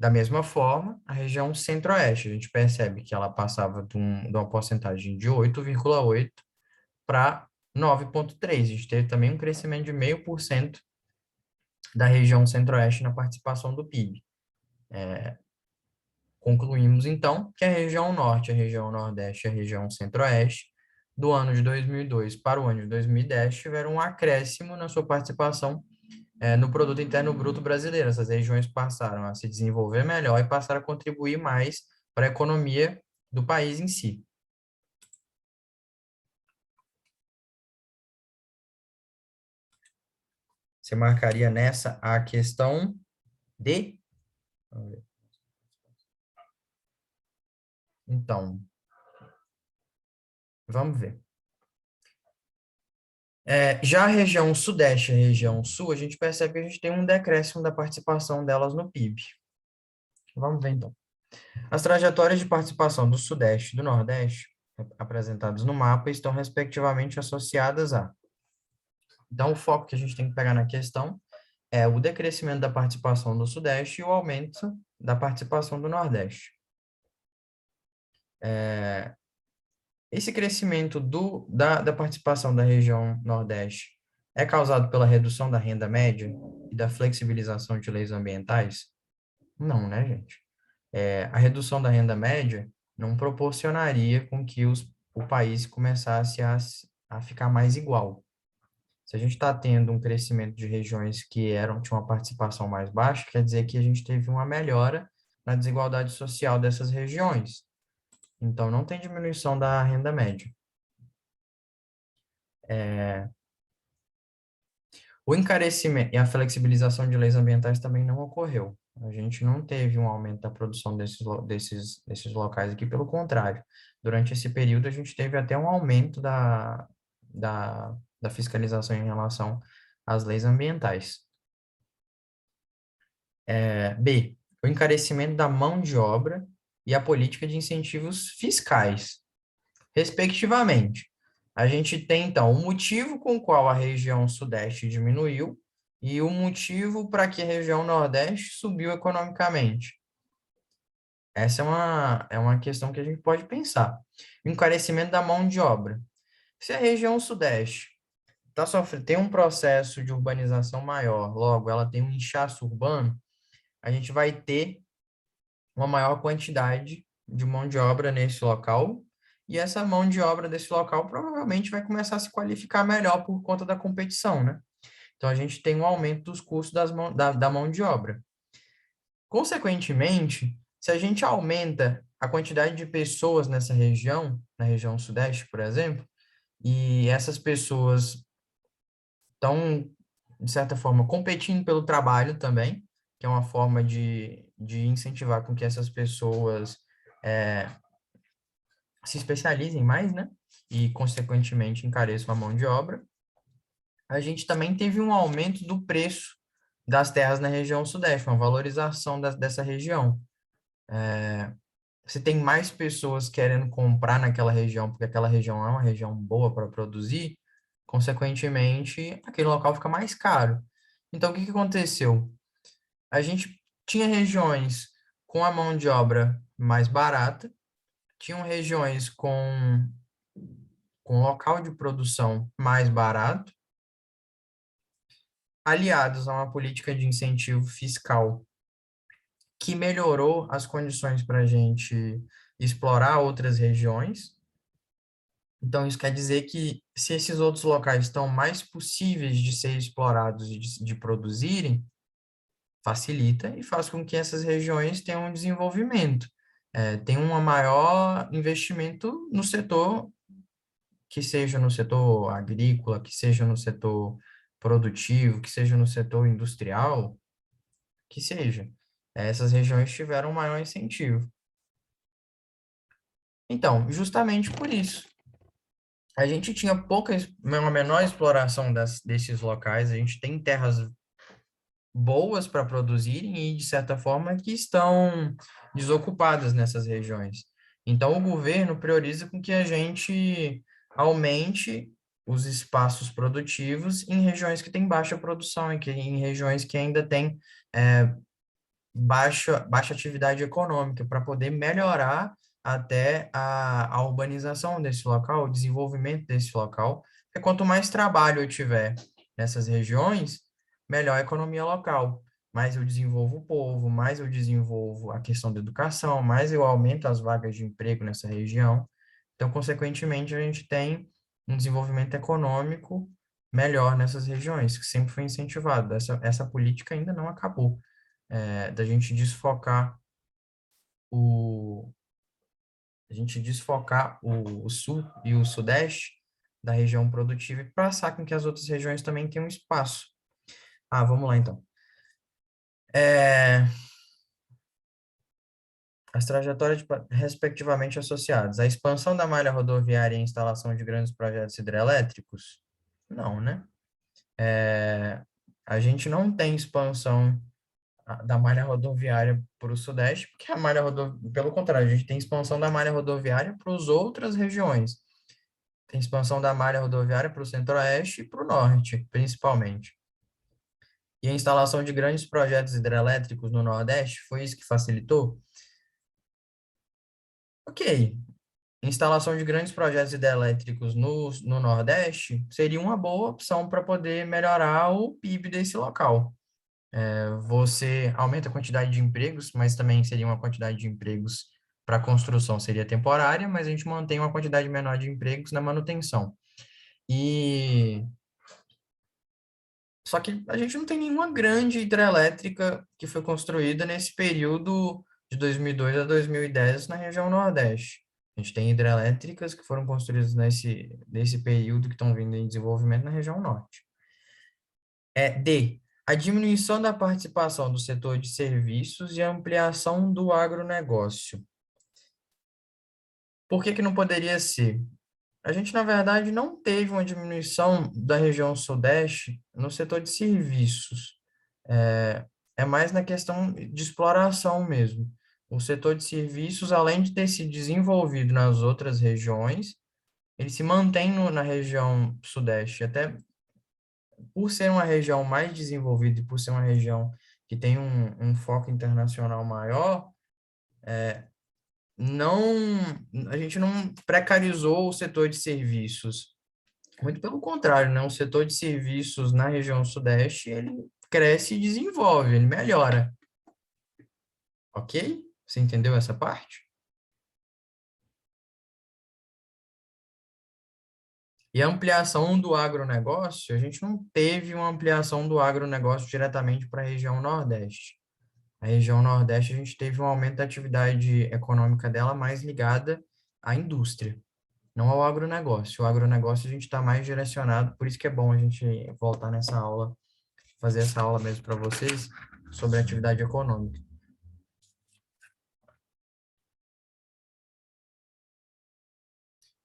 Da mesma forma, a região Centro-Oeste, a gente percebe que ela passava de uma porcentagem de 8,8 para 9,3. A gente teve também um crescimento de 0,5% da região Centro-Oeste na participação do PIB. Concluímos, então, que a região Norte, a região Nordeste e a região Centro-Oeste do ano de 2002 para o ano de 2010 tiveram um acréscimo na sua participação no Produto Interno Bruto brasileiro. Essas regiões passaram a se desenvolver melhor e passaram a contribuir mais para a economia do país em si. Você marcaria nessa a questão de... Então, vamos ver. Já a região Sudeste e a região Sul, a gente percebe que a gente tem um decréscimo da participação delas no PIB. Vamos ver, então. As trajetórias de participação do Sudeste e do Nordeste, apresentadas no mapa, estão respectivamente associadas a... Então, o foco que a gente tem que pegar na questão é o decrescimento da participação do Sudeste e o aumento da participação do Nordeste. Esse crescimento da participação da região Nordeste é causado pela redução da renda média e da flexibilização de leis ambientais? Não, né, gente? A redução da renda média não proporcionaria com que o país começasse a ficar mais igual. Se a gente está tendo um crescimento de regiões que tinham uma participação mais baixa, quer dizer que a gente teve uma melhora na desigualdade social dessas regiões. Então, não tem diminuição da renda média. O encarecimento e a flexibilização de leis ambientais também não ocorreu. A gente não teve um aumento da produção desses locais aqui, pelo contrário. Durante esse período, a gente teve até um aumento da fiscalização em relação às leis ambientais. B, o encarecimento da mão de obra e a política de incentivos fiscais, respectivamente. A gente tem, então, o motivo com o qual a região Sudeste diminuiu e o motivo para que a região Nordeste subiu economicamente. Essa é uma questão que a gente pode pensar. O encarecimento da mão de obra. Se a região Sudeste tem um processo de urbanização maior, logo ela tem um inchaço urbano, a gente vai ter uma maior quantidade de mão de obra nesse local, e essa mão de obra desse local provavelmente vai começar a se qualificar melhor por conta da competição, né? Então, a gente tem um aumento dos custos da mão de obra. Consequentemente, se a gente aumenta a quantidade de pessoas nessa região, na região Sudeste, por exemplo, e essas pessoas estão, de certa forma, competindo pelo trabalho também, que é uma forma de incentivar com que essas pessoas se especializem mais, né? E, consequentemente, encareçam a mão de obra. A gente também teve um aumento do preço das terras na região Sudeste, uma valorização dessa região. Você tem mais pessoas querendo comprar naquela região, porque aquela região é uma região boa para produzir, consequentemente, aquele local fica mais caro. Então, o que que aconteceu? A gente tinha regiões com a mão de obra mais barata, tinham regiões com local de produção mais barato, aliados a uma política de incentivo fiscal que melhorou as condições para a gente explorar outras regiões. Então, isso quer dizer que se esses outros locais estão mais possíveis de ser explorados e de produzirem, facilita e faz com que essas regiões tenham um desenvolvimento, tenham um maior investimento no setor, que seja no setor agrícola, que seja no setor produtivo, que seja no setor industrial, que seja. Essas regiões tiveram um maior incentivo. Então, justamente por isso, a gente tinha uma menor exploração desses locais, a gente tem terras boas para produzirem e, de certa forma, que estão desocupadas nessas regiões. Então, o governo prioriza com que a gente aumente os espaços produtivos em regiões que têm baixa produção e em regiões que ainda têm baixa atividade econômica, para poder melhorar até a urbanização desse local, o desenvolvimento desse local. Porque quanto mais trabalho eu tiver nessas regiões, melhor a economia local. Mais eu desenvolvo o povo, mais eu desenvolvo a questão da educação, mais eu aumento as vagas de emprego nessa região. Então, consequentemente, a gente tem um desenvolvimento econômico melhor nessas regiões, que sempre foi incentivado. Essa política ainda não acabou, da gente desfocar o, o sul e o sudeste da região produtiva e passar com que as outras regiões também tenham espaço. Ah, vamos lá então. As trajetórias respectivamente associadas. A expansão da malha rodoviária e a instalação de grandes projetos hidrelétricos? Não, né? A gente não tem expansão da malha rodoviária para o Sudeste, porque pelo contrário, a gente tem expansão da malha rodoviária para as outras regiões. Tem expansão da malha rodoviária para o Centro-Oeste e para o Norte, principalmente. E a instalação de grandes projetos hidrelétricos no Nordeste, foi isso que facilitou? Ok. Instalação de grandes projetos hidrelétricos no Nordeste seria uma boa opção para poder melhorar o PIB desse local. Você aumenta a quantidade de empregos, mas também seria uma quantidade de empregos para a construção seria temporária, mas a gente mantém uma quantidade menor de empregos na manutenção. E só que a gente não tem nenhuma grande hidrelétrica que foi construída nesse período de 2002 a 2010 na região Nordeste. A gente tem hidrelétricas que foram construídas nesse período que estão vindo em desenvolvimento na região Norte. D. A diminuição da participação do setor de serviços e a ampliação do agronegócio. Por que que não poderia ser? A gente, na verdade, não teve uma diminuição da região Sudeste no setor de serviços. É mais na questão de exploração mesmo. O setor de serviços, além de ter se desenvolvido nas outras regiões, ele se mantém na região Sudeste, até por ser uma região mais desenvolvida e por ser uma região que tem um foco internacional maior, não, a gente não precarizou o setor de serviços. Muito pelo contrário, né? O setor de serviços na região Sudeste, ele cresce e desenvolve, ele melhora. Ok? Você entendeu essa parte? E a ampliação do agronegócio, a gente não teve uma ampliação do agronegócio diretamente para a região Nordeste. A região Nordeste, a gente teve um aumento da atividade econômica dela mais ligada à indústria, não ao agronegócio. O agronegócio a gente está mais direcionado, por isso que é bom a gente voltar nessa aula, fazer essa aula mesmo para vocês sobre a atividade econômica.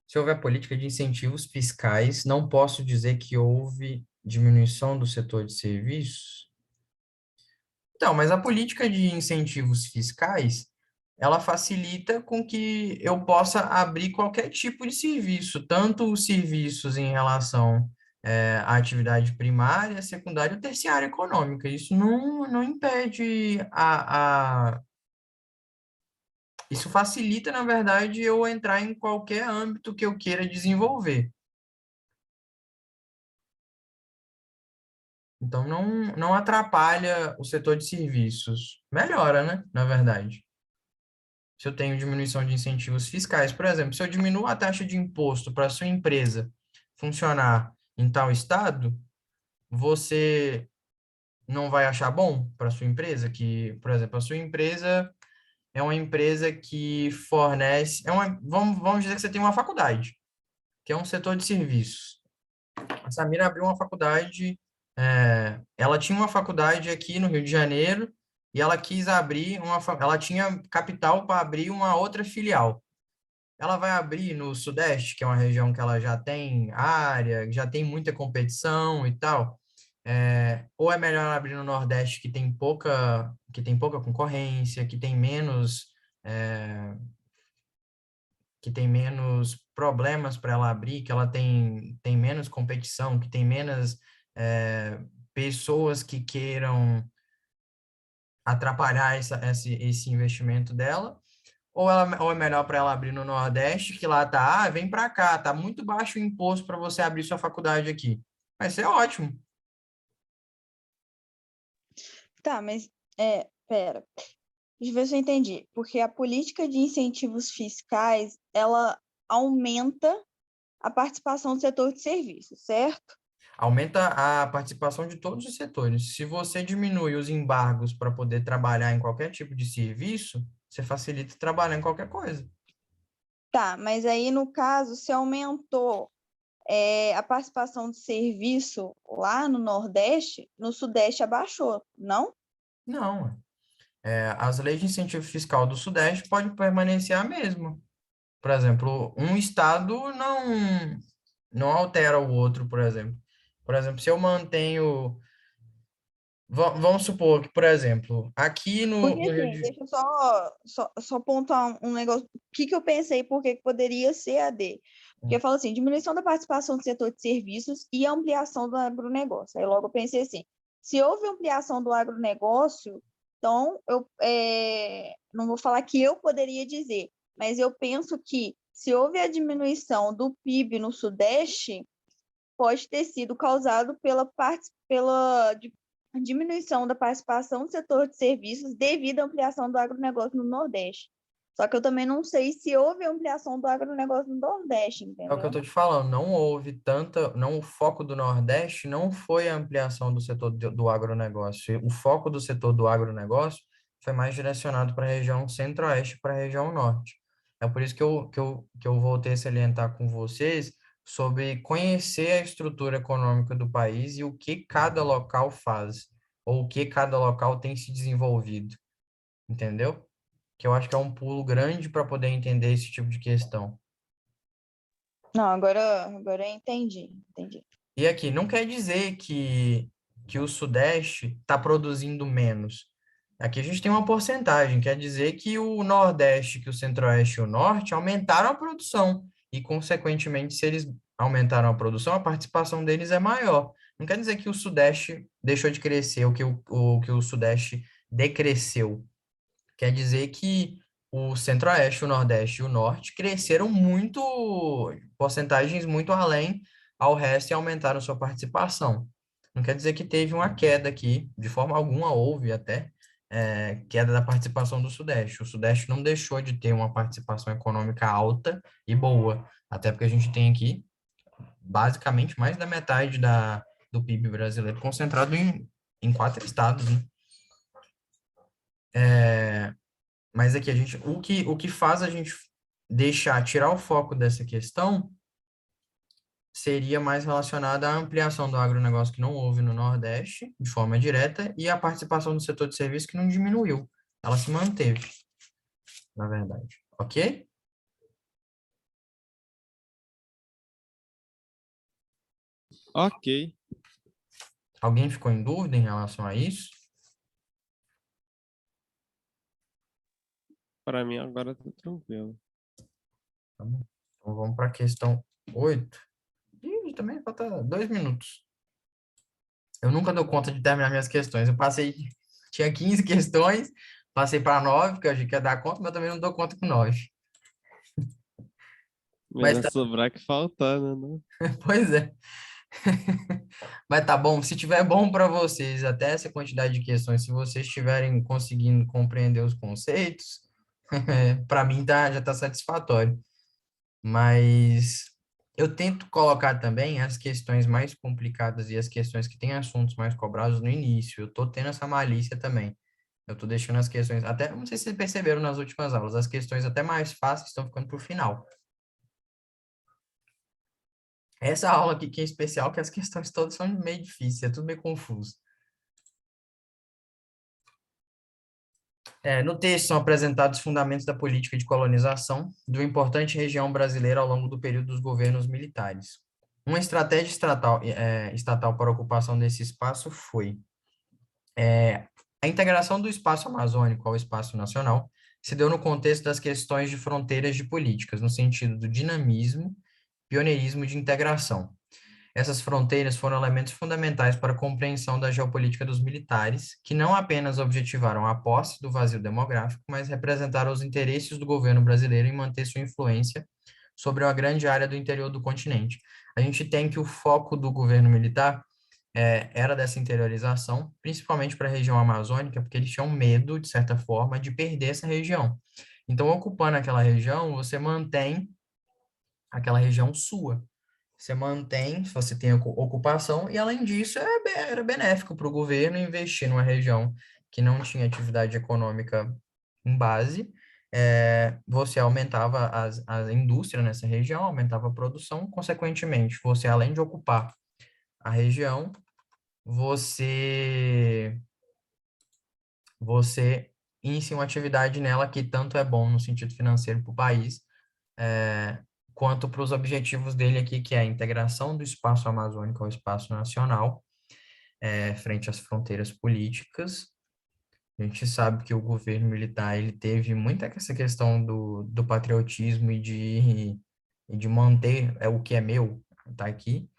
Se houver política de incentivos fiscais, não posso dizer que houve diminuição do setor de serviços. Então, mas a política de incentivos fiscais, ela facilita com que eu possa abrir qualquer tipo de serviço, tanto os serviços em relação à atividade primária, secundária ou terciária econômica. Isso não impede Isso facilita, na verdade, eu entrar em qualquer âmbito que eu queira desenvolver. Então, não atrapalha o setor de serviços. Melhora, né? Na verdade. Se eu tenho diminuição de incentivos fiscais, por exemplo, se eu diminuo a taxa de imposto para a sua empresa funcionar em tal estado, você não vai achar bom para a sua empresa que, por exemplo, a sua empresa é uma empresa que fornece, vamos dizer que você tem uma faculdade, que é um setor de serviços. A Samira abriu uma faculdade, ela tinha uma faculdade aqui no Rio de Janeiro e ela quis abrir ela tinha capital para abrir uma outra filial. Ela vai abrir no Sudeste, que é uma região que ela já tem área, já tem muita competição e tal. Ou é melhor abrir no Nordeste, que tem pouca concorrência, que tem menos problemas para ela abrir, que ela tem menos competição, que tem menos pessoas que queiram atrapalhar esse investimento dela, ou é melhor para ela abrir no Nordeste, que lá tá, vem para cá, tá muito baixo o imposto para você abrir sua faculdade aqui. Vai ser ótimo. Tá, mas pera. Deixa eu ver se eu entendi. Porque a política de incentivos fiscais, ela aumenta a participação do setor de serviços, certo? Aumenta a participação de todos os setores. Se você diminui os embargos para poder trabalhar em qualquer tipo de serviço, você facilita trabalhar em qualquer coisa. Tá, mas aí no caso, se aumentou a participação de serviço lá no Nordeste, no Sudeste abaixou, não? Não. As leis de incentivo fiscal do Sudeste podem permanecer a mesma. Por exemplo, um estado não altera o outro, por exemplo. Por exemplo, se eu mantenho. Vamos supor que, por exemplo, aqui no, Porque no Rio assim, de. deixa eu só pontuar um negócio. O que eu pensei, por que poderia ser a D? Porque fala assim, diminuição da participação do setor de serviços e ampliação do agronegócio. Aí logo eu pensei assim, se houve ampliação do agronegócio, então eu não vou falar que eu poderia dizer, mas eu penso que se houve a diminuição do PIB no Sudeste, pode ter sido causado pela diminuição da participação do setor de serviços devido à ampliação do agronegócio no Nordeste. Só que eu também não sei se houve ampliação do agronegócio no Nordeste, É o que eu entendeu? estou te falando, não houve tanta, não, o foco do Nordeste não foi a ampliação do setor do agronegócio. O foco do setor do agronegócio foi mais direcionado para a região Centro-Oeste, para a região Norte. É por isso que eu voltei a salientar com vocês sobre conhecer a estrutura econômica do país e o que cada local faz, ou o que cada local tem se desenvolvido, entendeu? Que eu acho que é um pulo grande para poder entender esse tipo de questão. Não, agora eu entendi. E aqui, não quer dizer que o Sudeste está produzindo menos. Aqui a gente tem uma porcentagem, quer dizer que o Nordeste, que o Centro-Oeste e o Norte aumentaram a produção. E, consequentemente, se eles aumentaram a produção, a participação deles é maior. Não quer dizer que o Sudeste deixou de crescer, ou que o Sudeste decresceu. Quer dizer que o Centro-Oeste, o Nordeste e o Norte cresceram muito, porcentagens muito além ao resto e aumentaram sua participação. Não quer dizer que teve uma queda aqui, de forma alguma houve até queda da participação do Sudeste. O Sudeste não deixou de ter uma participação econômica alta e boa, até porque a gente tem aqui basicamente mais da metade do PIB brasileiro concentrado em 4 estados, né? Mas aqui o que faz a gente tirar o foco dessa questão seria mais relacionado à ampliação do agronegócio que não houve no Nordeste, de forma direta, e a participação do setor de serviço que não diminuiu. Ela se manteve, na verdade. Ok? Ok. Alguém ficou em dúvida em relação a isso? Para mim agora tá tranquilo. Tá bom. Então vamos para a questão 8. E também falta 2 minutos. Eu nunca dou conta de terminar minhas questões. Tinha 15 questões, passei para 9, que eu achei que ia dar conta, mas também não dou conta com 9. Mas Melhor tá, sobrar que faltar, né? Não? pois é. Mas tá bom, se tiver bom para vocês, até essa quantidade de questões, se vocês estiverem conseguindo compreender os conceitos, para mim já tá satisfatório. Mas eu tento colocar também as questões mais complicadas e as questões que têm assuntos mais cobrados no início. Eu tô tendo essa malícia também. Eu tô deixando as questões, até, não sei se vocês perceberam nas últimas aulas, as questões até mais fáceis estão ficando pro final. Essa aula aqui que é especial, que as questões todas são meio difíceis, é tudo meio confuso. No texto são apresentados os fundamentos da política de colonização de uma importante região brasileira ao longo do período dos governos militares. Uma estratégia estatal para a ocupação desse espaço foi a integração do espaço amazônico ao espaço nacional se deu no contexto das questões de fronteiras de políticas, no sentido do dinamismo, pioneirismo de integração. Essas fronteiras foram elementos fundamentais para a compreensão da geopolítica dos militares, que não apenas objetivaram a posse do vazio demográfico, mas representaram os interesses do governo brasileiro em manter sua influência sobre uma grande área do interior do continente. A gente tem que o foco do governo militar era dessa interiorização, principalmente para a região amazônica, porque eles tinham medo, de certa forma, de perder essa região. Então, ocupando aquela região, você mantém aquela região sua. Você mantém, se você tem ocupação, e além disso, era benéfico para o governo investir numa região que não tinha atividade econômica em base, você aumentava a indústria nessa região, aumentava a produção, consequentemente, você, além de ocupar a região, você inicia uma atividade nela que tanto é bom no sentido financeiro para o país, quanto para os objetivos dele aqui, que é a integração do espaço amazônico ao espaço nacional, frente às fronteiras políticas. A gente sabe que o governo militar ele teve muita essa questão do patriotismo e de manter o que é meu, tá aqui,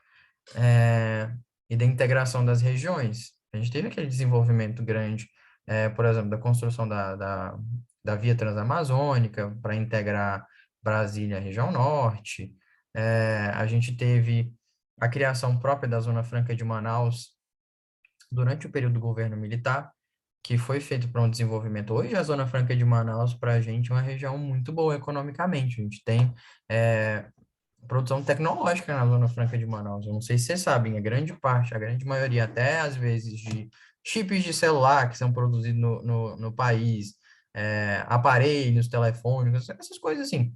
e da integração das regiões. A gente teve aquele desenvolvimento grande, por exemplo, da construção da via transamazônica para integrar Brasília à região norte. A gente teve a criação própria da Zona Franca de Manaus durante o período do governo militar, que foi feito para um desenvolvimento. Hoje, a Zona Franca de Manaus, para a gente, é uma região muito boa economicamente. A gente tem produção tecnológica na Zona Franca de Manaus. Eu não sei se vocês sabem, a grande parte, a grande maioria, até às vezes, de chips de celular que são produzidos no país, aparelhos telefônicos, essas coisas assim.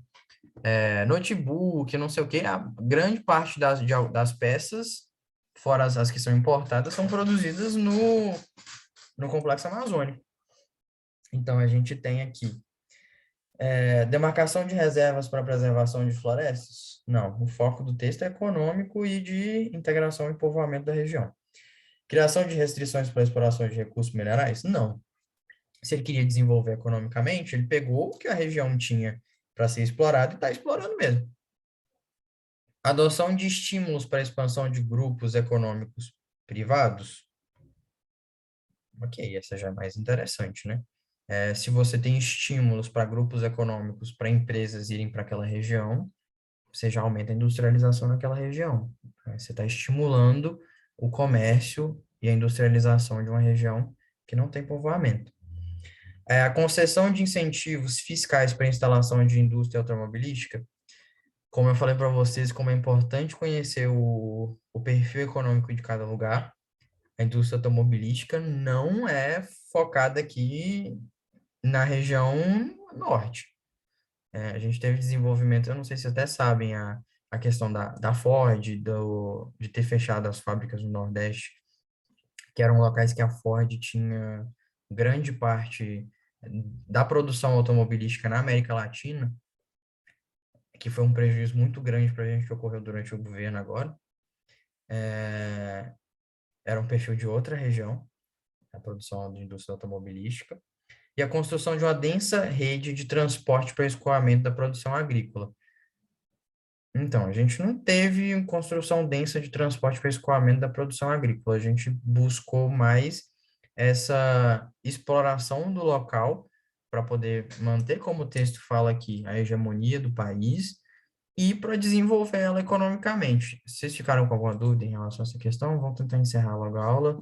Notebook, não sei o quê, a grande parte das peças, fora as que são importadas, são produzidas no Complexo Amazônico. Então, a gente tem aqui demarcação de reservas para preservação de florestas? Não, o foco do texto é econômico e de integração e povoamento da região. Criação de restrições para a exploração de recursos minerais? Não. Se ele queria desenvolver economicamente, ele pegou o que a região tinha para ser explorado e está explorando mesmo. Adoção de estímulos para a expansão de grupos econômicos privados? Ok, essa já é mais interessante, né? Se você tem estímulos para grupos econômicos, para empresas irem para aquela região, você já aumenta a industrialização naquela região. Você está estimulando o comércio e a industrialização de uma região que não tem povoamento. A concessão de incentivos fiscais para a instalação de indústria automobilística, como eu falei para vocês, como é importante conhecer o perfil econômico de cada lugar, a indústria automobilística não é focada aqui na região norte. A gente teve desenvolvimento, eu não sei se vocês até sabem, a questão da Ford, de ter fechado as fábricas no Nordeste, que eram locais que a Ford tinha grande parte da produção automobilística na América Latina, que foi um prejuízo muito grande para a gente que ocorreu durante o governo agora. Era um perfil de outra região, a produção de indústria automobilística, e a construção de uma densa rede de transporte para escoamento da produção agrícola. Então, a gente não teve construção densa de transporte para escoamento da produção agrícola, a gente buscou mais essa exploração do local para poder manter, como o texto fala aqui, a hegemonia do país e para desenvolver ela economicamente. Se vocês ficaram com alguma dúvida em relação a essa questão, vamos tentar encerrar logo a aula,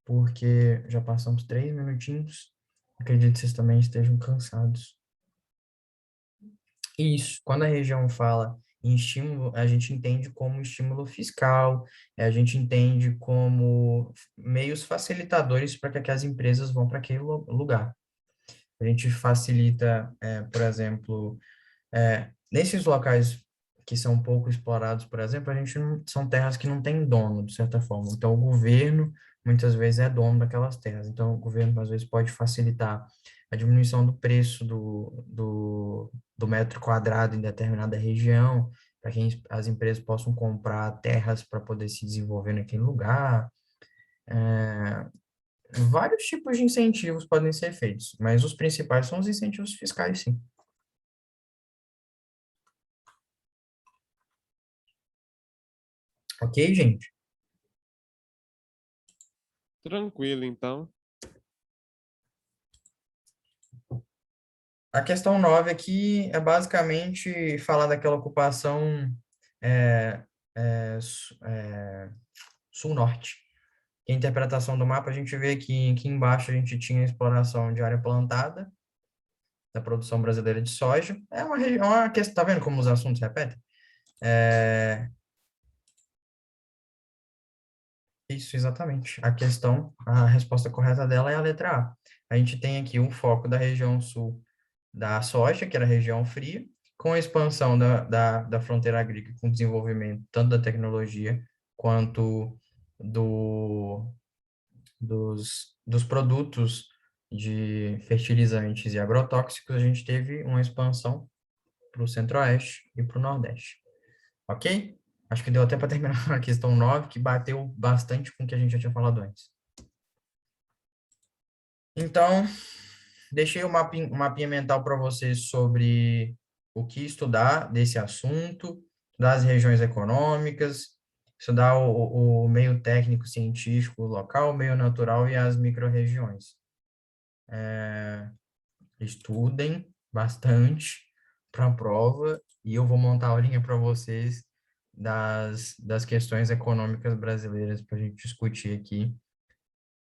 porque já passamos 3 minutinhos. Acredito que vocês também estejam cansados. Isso, quando a região fala em estímulo, a gente entende como estímulo fiscal, a gente entende como meios facilitadores para que as empresas vão para aquele lugar. A gente facilita, por exemplo, nesses locais que são pouco explorados, por exemplo, a gente não, são terras que não têm dono, de certa forma. Então, o governo, muitas vezes, é dono daquelas terras. Então, o governo, às vezes, pode facilitar a diminuição do preço do metro quadrado em determinada região, para que as empresas possam comprar terras para poder se desenvolver naquele lugar. Vários tipos de incentivos podem ser feitos, mas os principais são os incentivos fiscais, sim. Ok, gente? Tranquilo, então. A questão 9 aqui é basicamente falar daquela ocupação é, sul-norte. A interpretação do mapa, a gente vê que aqui embaixo a gente tinha a exploração de área plantada, da produção brasileira de soja. É uma região, uma questão, tá vendo como os assuntos repetem? Isso, exatamente. A resposta correta dela é a letra A. A gente tem aqui um foco da região sul da soja, que era a região fria, com a expansão da fronteira agrícola, com o desenvolvimento tanto da tecnologia quanto dos produtos de fertilizantes e agrotóxicos, a gente teve uma expansão para o centro-oeste e para o nordeste. Ok? Acho que deu até para terminar a questão 9, que bateu bastante com o que a gente já tinha falado antes. Então, deixei um mapinha mental para vocês sobre o que estudar desse assunto, das regiões econômicas, estudar o meio técnico científico local, o meio natural e as micro-regiões. Estudem bastante para a prova e eu vou montar a aulinha para vocês das questões econômicas brasileiras para a gente discutir aqui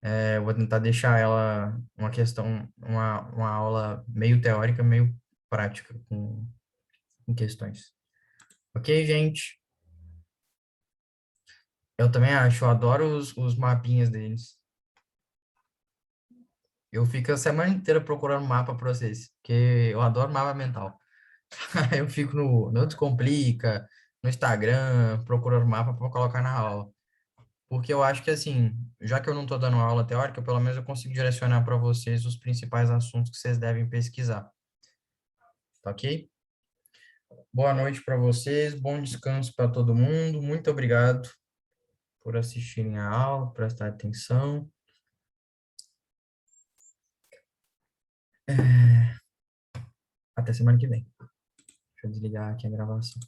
Eu vou tentar deixar ela uma questão, uma aula meio teórica, meio prática com questões. Ok, gente? Eu também acho, eu adoro os mapinhas deles. Eu fico a semana inteira procurando mapa para vocês, porque eu adoro mapa mental. Aí eu fico no Descomplica, no Instagram, procurando mapa para colocar na aula. Porque eu acho que, assim, já que eu não estou dando aula teórica, pelo menos eu consigo direcionar para vocês os principais assuntos que vocês devem pesquisar. Tá ok? Boa noite para vocês, bom descanso para todo mundo. Muito obrigado por assistirem a aula, prestar atenção. Até semana que vem. Deixa eu desligar aqui a gravação.